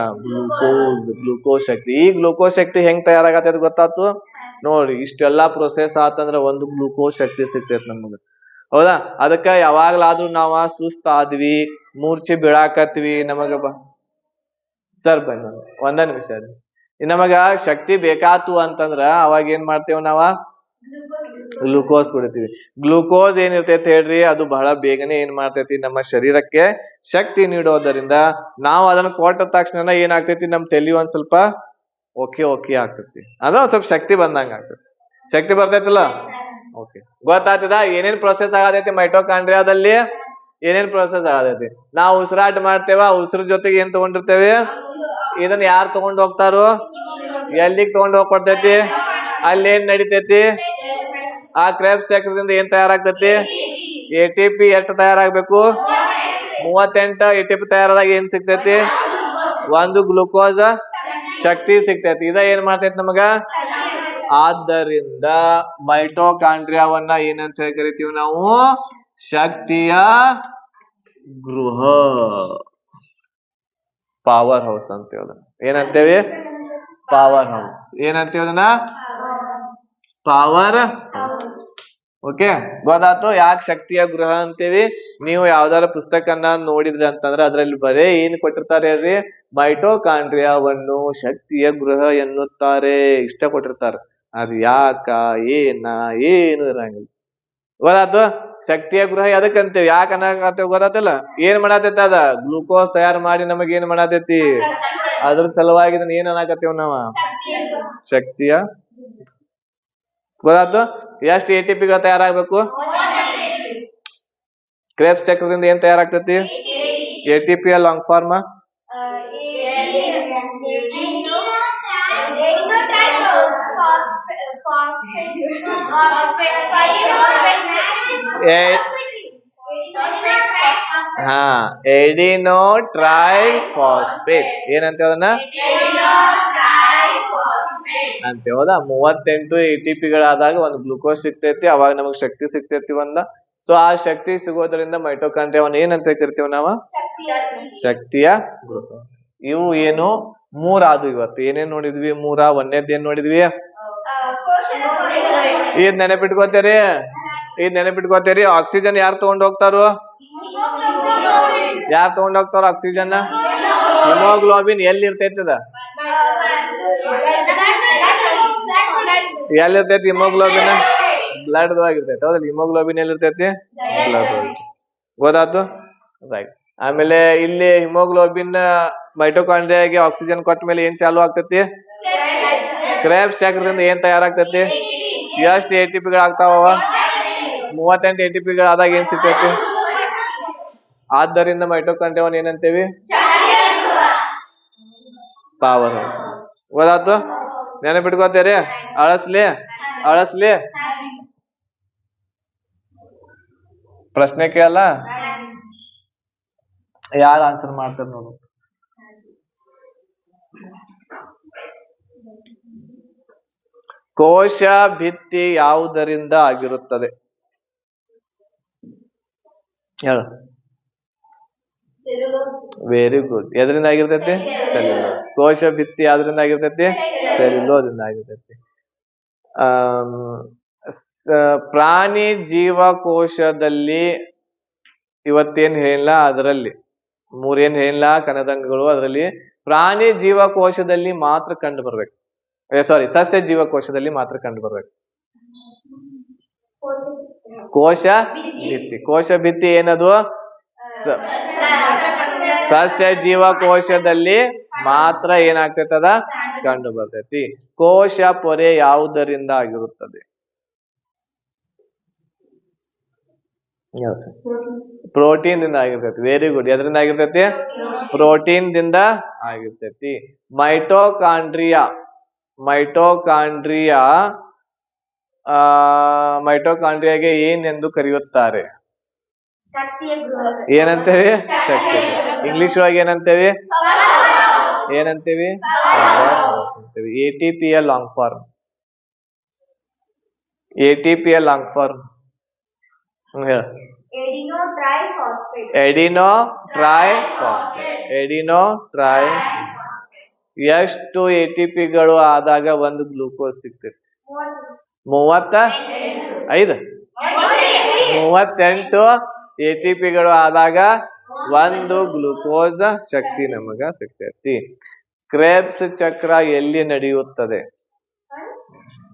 ಗ್ಲೂಕೋಸ್ ಶಕ್ತಿ. ಈ ಗ್ಲೂಕೋಸ್ ಶಕ್ತಿ ಹೆಂಗ್ ತಯಾರಾಗತ್ತದ ಗೊತ್ತಾತು? ನೋಡಿ, ಇಷ್ಟೆಲ್ಲಾ ಪ್ರೊಸೆಸ್ ಆತಂದ್ರ ಒಂದು ಗ್ಲೂಕೋಸ್ ಶಕ್ತಿ ಸಿಗ್ತೈತಿ ನಮಗ. ಹೌದಾ? ಅದಕ್ಕ ಯಾವಾಗ್ಲಾದ್ರೂ ನಾವ ಸುಸ್ತ ಆದ್ವಿ, ಮೂರ್ಛೆ ಬೀಳಾಕತ್ವಿ, ನಮಗ ಸರ್ ಬನ್ನಿ ಒಂದ ನಿಮಿಷ, ನಮಗ ಶಕ್ತಿ ಬೇಕಾತು ಅಂತಂದ್ರ ಅವಾಗ ಏನ್ ಮಾಡ್ತೇವ್ ನಾವ? ಗ್ಲೂಕೋಸ್ ಕುಡಿತೀವಿ. ಗ್ಲೂಕೋಸ್ ಏನಿರ್ತೈತಿ ಹೇಳ್ರಿ, ಅದು ಬಹಳ ಬೇಗನೆ ಏನ್ ಮಾಡ್ತೈತಿ? ನಮ್ಮ ಶರೀರಕ್ಕೆ ಶಕ್ತಿ ನೀಡೋದರಿಂದ ನಾವು ಅದನ್ನ ಕೊಟ್ಟ ತಕ್ಷಣ ಏನಾಗ್ತೈತಿ? ನಮ್ ತಲಿ ಒಂದ್ ಸ್ವಲ್ಪ ಓಕೆ ಆಗ್ತೈತಿ. ಅಂದ್ರೆ ಒಂದ್ ಸ್ವಲ್ಪ ಶಕ್ತಿ ಬಂದಂಗ ಆಗ್ತೈತಿ. ಶಕ್ತಿ ಬರ್ತೈತಿಲ್ಲ? ಓಕೆ, ಗೊತ್ತಾಗ್ತದ ಏನೇನ್ ಪ್ರೊಸೆಸ್ ಆಗತೈತಿ ಮೈಟೋಕಾಂಡ್ರಿಯಾದಲ್ಲಿ? ಏನೇನ್ ಪ್ರೊಸೆಸ್ ಆಗತೈತಿ? ನಾವು ಉಸಿರಾಟ ಮಾಡ್ತೇವ, ಉಸಿರ ಜೊತೆಗೆ ಏನ್ ತಗೊಂಡಿರ್ತೇವೆ? ಇದನ್ನ ಯಾರು ತಗೊಂಡ್ ಹೋಗ್ತಾರೋ? ಎಲ್ಲಿಗೆ ತಗೊಂಡ್ ಹೋಗ್ಕೊಡ್ತೈತಿ? ಅಲ್ಲಿ ಏನ್ ನಡಿತೈತಿ? ಆ ಕ್ರೇಬ್ಸ್ ಚಕ್ರದಿಂದ ಏನ್ ತಯಾರಾಗ್ತೈತಿ? ATP. ಎಷ್ಟು ತಯಾರಾಗ್ಬೇಕು? 38 ATP ತಯಾರಾದಾಗ ಏನ್ ಸಿಗ್ತೈತಿ? ಒಂದು ಗ್ಲೂಕೋಸ್ ಶಕ್ತಿ ಸಿಗ್ತೈತಿ. ಇದ ಏನ್ ಮಾಡ್ತೈತಿ ನಮಗ? ಆದ್ದರಿಂದ ಮೈಟೋಕಾಂಡ್ರಿಯಾವನ್ನ ಏನಂತ ಕರಿತೀವಿ ನಾವು? ಶಕ್ತಿಯ ಗೃಹ, ಪವರ್ ಹೌಸ್ ಅಂತೇವ. ಏನಂತೇವಿ? Power house. ಏನಂತೇವದನ್ನ? Power house. ಓಕೆ, ಗೊತ್ತಾಯ್ತು ಯಾಕೆ ಶಕ್ತಿಯ ಗೃಹ ಅಂತೇವಿ? ನೀವು ಯಾವ್ದಾರ ಪುಸ್ತಕನ ನೋಡಿದ್ರಿ ಅಂತಂದ್ರೆ ಅದ್ರಲ್ಲಿ ಬರೇ ಏನ್ ಕೊಟ್ಟಿರ್ತಾರೆ ಹೇಳ್ರಿ? ಮೈಟೋಕಾಂಡ್ರಿಯಾವನ್ನು ಶಕ್ತಿಯ ಗೃಹ ಎನ್ನುತ್ತಾರೆ, ಇಷ್ಟ ಕೊಟ್ಟಿರ್ತಾರೆ. ಅದು ಯಾಕ, ಏನು ಇರಂಗಿಲ್ಲ. ಗೊತ್ತಾತು. ಶಕ್ತಿಯ ಗೃಹ ಎದಕ್ಕಂತೇವಿ, ಯಾಕೆ ಅನ್ನಕತ್ತೇವ್ ಗೊತ್ತಾತಿಲ್ಲ? ಏನ್ ಮಾಡತೈತಿ ಅದ? ಗ್ಲೂಕೋಸ್ ತಯಾರು ಮಾಡಿ ನಮಗ್ ಏನ್ ಮಾಡತೈತಿ? ಅದ್ರ ಸಲುವಾಗಿ ಇದನ್ನ ಏನ್ ಅನ್ನಕತ್ತೇವ್ ನಾವ? ಶಕ್ತಿಯ. ಗೊತ್ತಾತು. ಎಷ್ಟು ATP ಗಳು ತಯಾರಾಗ್ಬೇಕು? ಕ್ರೇಬ್ಸ್ ಚಕ್ರದಿಂದ ಏನ್ ತಯಾರಾಗ್ತೈತಿ? ATP ಲಾಂಗ್ ಫಾರ್ಮ್ ಹಾ ಎಡಿನೋ ಟ್ರೈ ಫಾಸ್ಫೇಟ್ ಏನಂತೇವ ಅದನ್ನ ಅಂತೇವದ. 38 ATP ಗಳಾದಾಗ ಒಂದು ಗ್ಲೂಕೋಸ್ ಸಿಗ್ತೈತಿ, ಅವಾಗ ನಮಗ್ ಶಕ್ತಿ ಸಿಗ್ತೈತಿ ಒಂದ. ಸೊ ಆ ಶಕ್ತಿ ಸಿಗೋದ್ರಿಂದ ಮೈಟೋಕಾಂಡ್ರಿಯಾವನ್ನ ಏನಂತ ಕರಿತೀವಿ ನಾವು? ಶಕ್ತಿಯ ಗೃಹ. ಇವು ಏನು ಮೂರಾದು ಇವತ್ತು. ಏನೇನ್ ನೋಡಿದ್ವಿ? ಒಂದೇದ್ ಏನ್ ನೋಡಿದ್ವಿ? ಇದ್ ನೆನಪಿಟ್ಕೋತೀರಿ? ಆಕ್ಸಿಜನ್ ಯಾರು ತಗೊಂಡ್ ಹೋಗ್ತಾರೋ? ಯಾರು ತಗೊಂಡ್ ಹೋಗ್ತಾರ ಆಕ್ಸಿಜನ್? ಹಿಮೋಗ್ಲೋಬಿನ್ ಎಲ್ಲಿ ಇರ್ತೈತದ? ಎಲ್ಲಿರ್ತೈತಿ ಹಿಮೋಗ್ಲೋಬಿನ್? ಬ್ಲಡ್ ಒಳಗಿರ್ತೈತಿ. ಹೌದಲ್ಲ? ಹಿಮೋಗ್ಲೋಬಿನ್ ಎಲ್ಲಿರ್ತೈತಿ? ಬ್ಲಡ್ ಒಳಗೆ. ಗೊತ್ತಾತು? ರೈಟ್. ಆಮೇಲೆ ಇಲ್ಲಿ ಹಿಮೋಗ್ಲೋಬಿನ್ ಮೈಟೋಕಾಂಡ್ರಿಯಾಗೆ ಆಕ್ಸಿಜನ್ ಕೊಟ್ಟ ಮೇಲೆ ಏನ್ ಚಾಲು ಆಗ್ತೈತಿ? ಕ್ರೇಬ್ಸ್ ಚಕ್ರದಿಂದ ಏನ್ ತಯಾರಾಗ್ತೈತಿ? ಎಷ್ಟು ATP ಗಳಾಗ್ತಾವ? 38 ATP ಗಳಾದಾಗ ಏನ್ ಸಿಗ್ತೈತಿ? ಆದ್ದರಿಂದ ಮೈಟೋಕಾಂಡ್ರಿಯಾವನ್ನ ಏನಂತೇವಿ? ಪವರ್. ಗೊತ್ತಾತು? ನೆನಪಿಟ್ಕೋತೀರಿ? ಅಳಸ್ಲಿ ಪ್ರಶ್ನೆ ಕೇಳಲ್ಲ? ಯಾರು ಆನ್ಸರ್ ಮಾಡ್ತಾರ ನೋಡು. ಕೋಶ ಭಿತ್ತಿ ಯಾವುದರಿಂದ ಆಗಿರುತ್ತದೆ? ಹೇಳು. Very good. ಎದರಿಂದ ಆಗಿರ್ತೈತಿ? ಸೆಲ್ಯುಲೋಸ್. ಕೋಶ ಭಿತ್ತಿ ಯಾವ್ದ್ರಿಂದ ಆಗಿರ್ತೈತಿ? ಸೆಲ್ಯುಲೋಸ್ ಆಗಿರ್ತೈತಿ. ಪ್ರಾಣಿ ಜೀವಕೋಶದಲ್ಲಿ ಇವತ್ತೇನ್ ಹೇಳಿಲ್ಲ, ಅದರಲ್ಲಿ ಮೂರೇನ್ ಹೇಳಿಲ್ಲ ಕನದಂಗಗಳು. ಅದರಲ್ಲಿ ಪ್ರಾಣಿ ಜೀವಕೋಶದಲ್ಲಿ ಮಾತ್ರ ಕಂಡು ಬರ್ಬೇಕು. ಸಾರಿ, ಸಸ್ಯ ಜೀವಕೋಶದಲ್ಲಿ ಮಾತ್ರ ಕಂಡು ಬರ್ಬೇಕು. ಕೋಶ ಭಿತ್ತಿ. ಕೋಶ ಭಿತ್ತಿ ಏನದು? ಸಸ್ಯ ಜೀವಕೋಶದಲ್ಲಿ ಮಾತ್ರ ಏನಾಗ್ತೈತದ? ಕಂಡು ಬರ್ತೈತಿ. ಕೋಶ ಪೊರೆ ಯಾವುದರಿಂದ ಆಗಿರುತ್ತದೆ? ಪ್ರೋಟೀನ್ ದಿಂದ ಆಗಿರ್ತೈತಿ. Very good. ಎದ್ರಿಂದ ಆಗಿರ್ತೈತಿ? ಪ್ರೋಟೀನ್ ದಿಂದ ಆಗಿರ್ತೈತಿ. ಮೈಟೋಕಾಂಡ್ರಿಯಾಗೆ ಏನೆಂದು ಕರೆಯುತ್ತಾರೆ? ಏನಂತೇವಿ? ಶಕ್ತಿ. ಇಂಗ್ಲಿಷ್ ಒಳಗೆ ಏನಂತೇವಿ? ATP long form. ATP long form ಹೇಳ. ಎಡಿನೋ ಟ್ರೈ. ಎಷ್ಟು ATP ಗಳು ಆದಾಗ ಒಂದು ಗ್ಲೂಕೋಸ್ ಸಿಗ್ತೈತಿ? 38 ATP ಗಳು ಆದಾಗ ಒಂದು ಗ್ಲೂಕೋಸ್ ಶಕ್ತಿ ನಮಗ ಸಿಗ್ತೈತಿ. ಕ್ರೇಬ್ಸ್ ಚಕ್ರ ಎಲ್ಲಿ ನಡೆಯುತ್ತದೆ?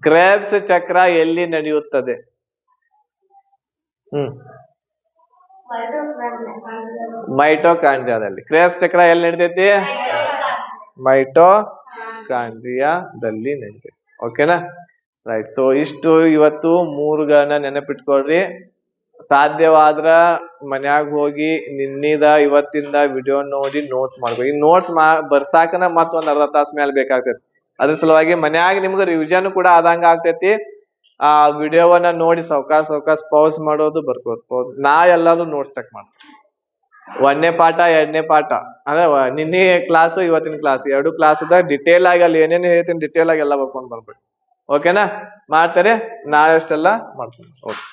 ಕ್ರೇಬ್ಸ್ ಚಕ್ರ ಎಲ್ಲಿ ನಡೆಯುತ್ತದೆ? ಮೈಟೋಕಾಂಡ್ರಿಯಾದಲ್ಲಿ. ಕ್ರೇಬ್ಸ್ ಚಕ್ರ ಎಲ್ಲಿ ನಡಿತೈತಿ? ಮೈಟೋಕಾಂಡ್ರಿಯಾದಲ್ಲಿ ನಡಿತೈತಿ. ಓಕೆನಾ? ರೈಟ್. ಸೊ ಇಷ್ಟು ಇವತ್ತು ಮೂರುಗಳನ್ನ ನೆನಪಿಟ್ಕೊಳ್ರಿ. ಸಾಧ್ಯವಾದ್ರ ಮನ್ಯಾಗ ಹೋಗಿ ನಿನ್ನಿದ ಇವತ್ತಿಂದ ವಿಡಿಯೋ ನೋಡಿ ನೋಟ್ಸ್ ಮಾಡ್ಬೇಕು. ಈ ನೋಟ್ಸ್ ಬರ್ಸಾಕನ ಮತ್ತೊಂದ್ ಅರ್ಧ ತಾಸ ಮೇಲೆ ಬೇಕಾಗ್ತೈತಿ. ಅದ್ರ ಸಲುವಾಗಿ ಮನ್ಯಾಗ ನಿಮ್ಗೆ ರಿವಿಷನ್ ಕೂಡ ಆದಂಗ ಆಗ್ತೈತಿ. ಆ ವಿಡಿಯೋವನ್ನ ನೋಡಿ ಸಾವಕಾಶ ಪೌಸ್ ಮಾಡೋದು, ಬರ್ಕೋದು. ನಾ ಎಲ್ಲಾದ್ರೂ ನೋಟ್ಸ್ ಚೆಕ್ ಮಾಡ್ತೀನಿ. 1ನೇ ಪಾಠ 2ನೇ ಪಾಠ ಅಂದ್ರೆ ನಿನ್ನೆ ಕ್ಲಾಸು ಇವತ್ತಿನ ಕ್ಲಾಸ್ 2 ಕ್ಲಾಸ್ದ ಡಿಟೇಲ್ ಆಗಿ ಅಲ್ಲಿ ಏನೇನು ಹೇಳ್ತೀನಿ ಡಿಟೇಲ್ ಆಗಿ ಎಲ್ಲ ಬರ್ಕೊಂಡ್ ಬರ್ಬೇಕು. ಓಕೆನಾ? ಮಾಡ್ತಾರೆ. ನಾಳೆ ಅಷ್ಟೆಲ್ಲ ಮಾಡ್ತೀನಿ. ಓಕೆ.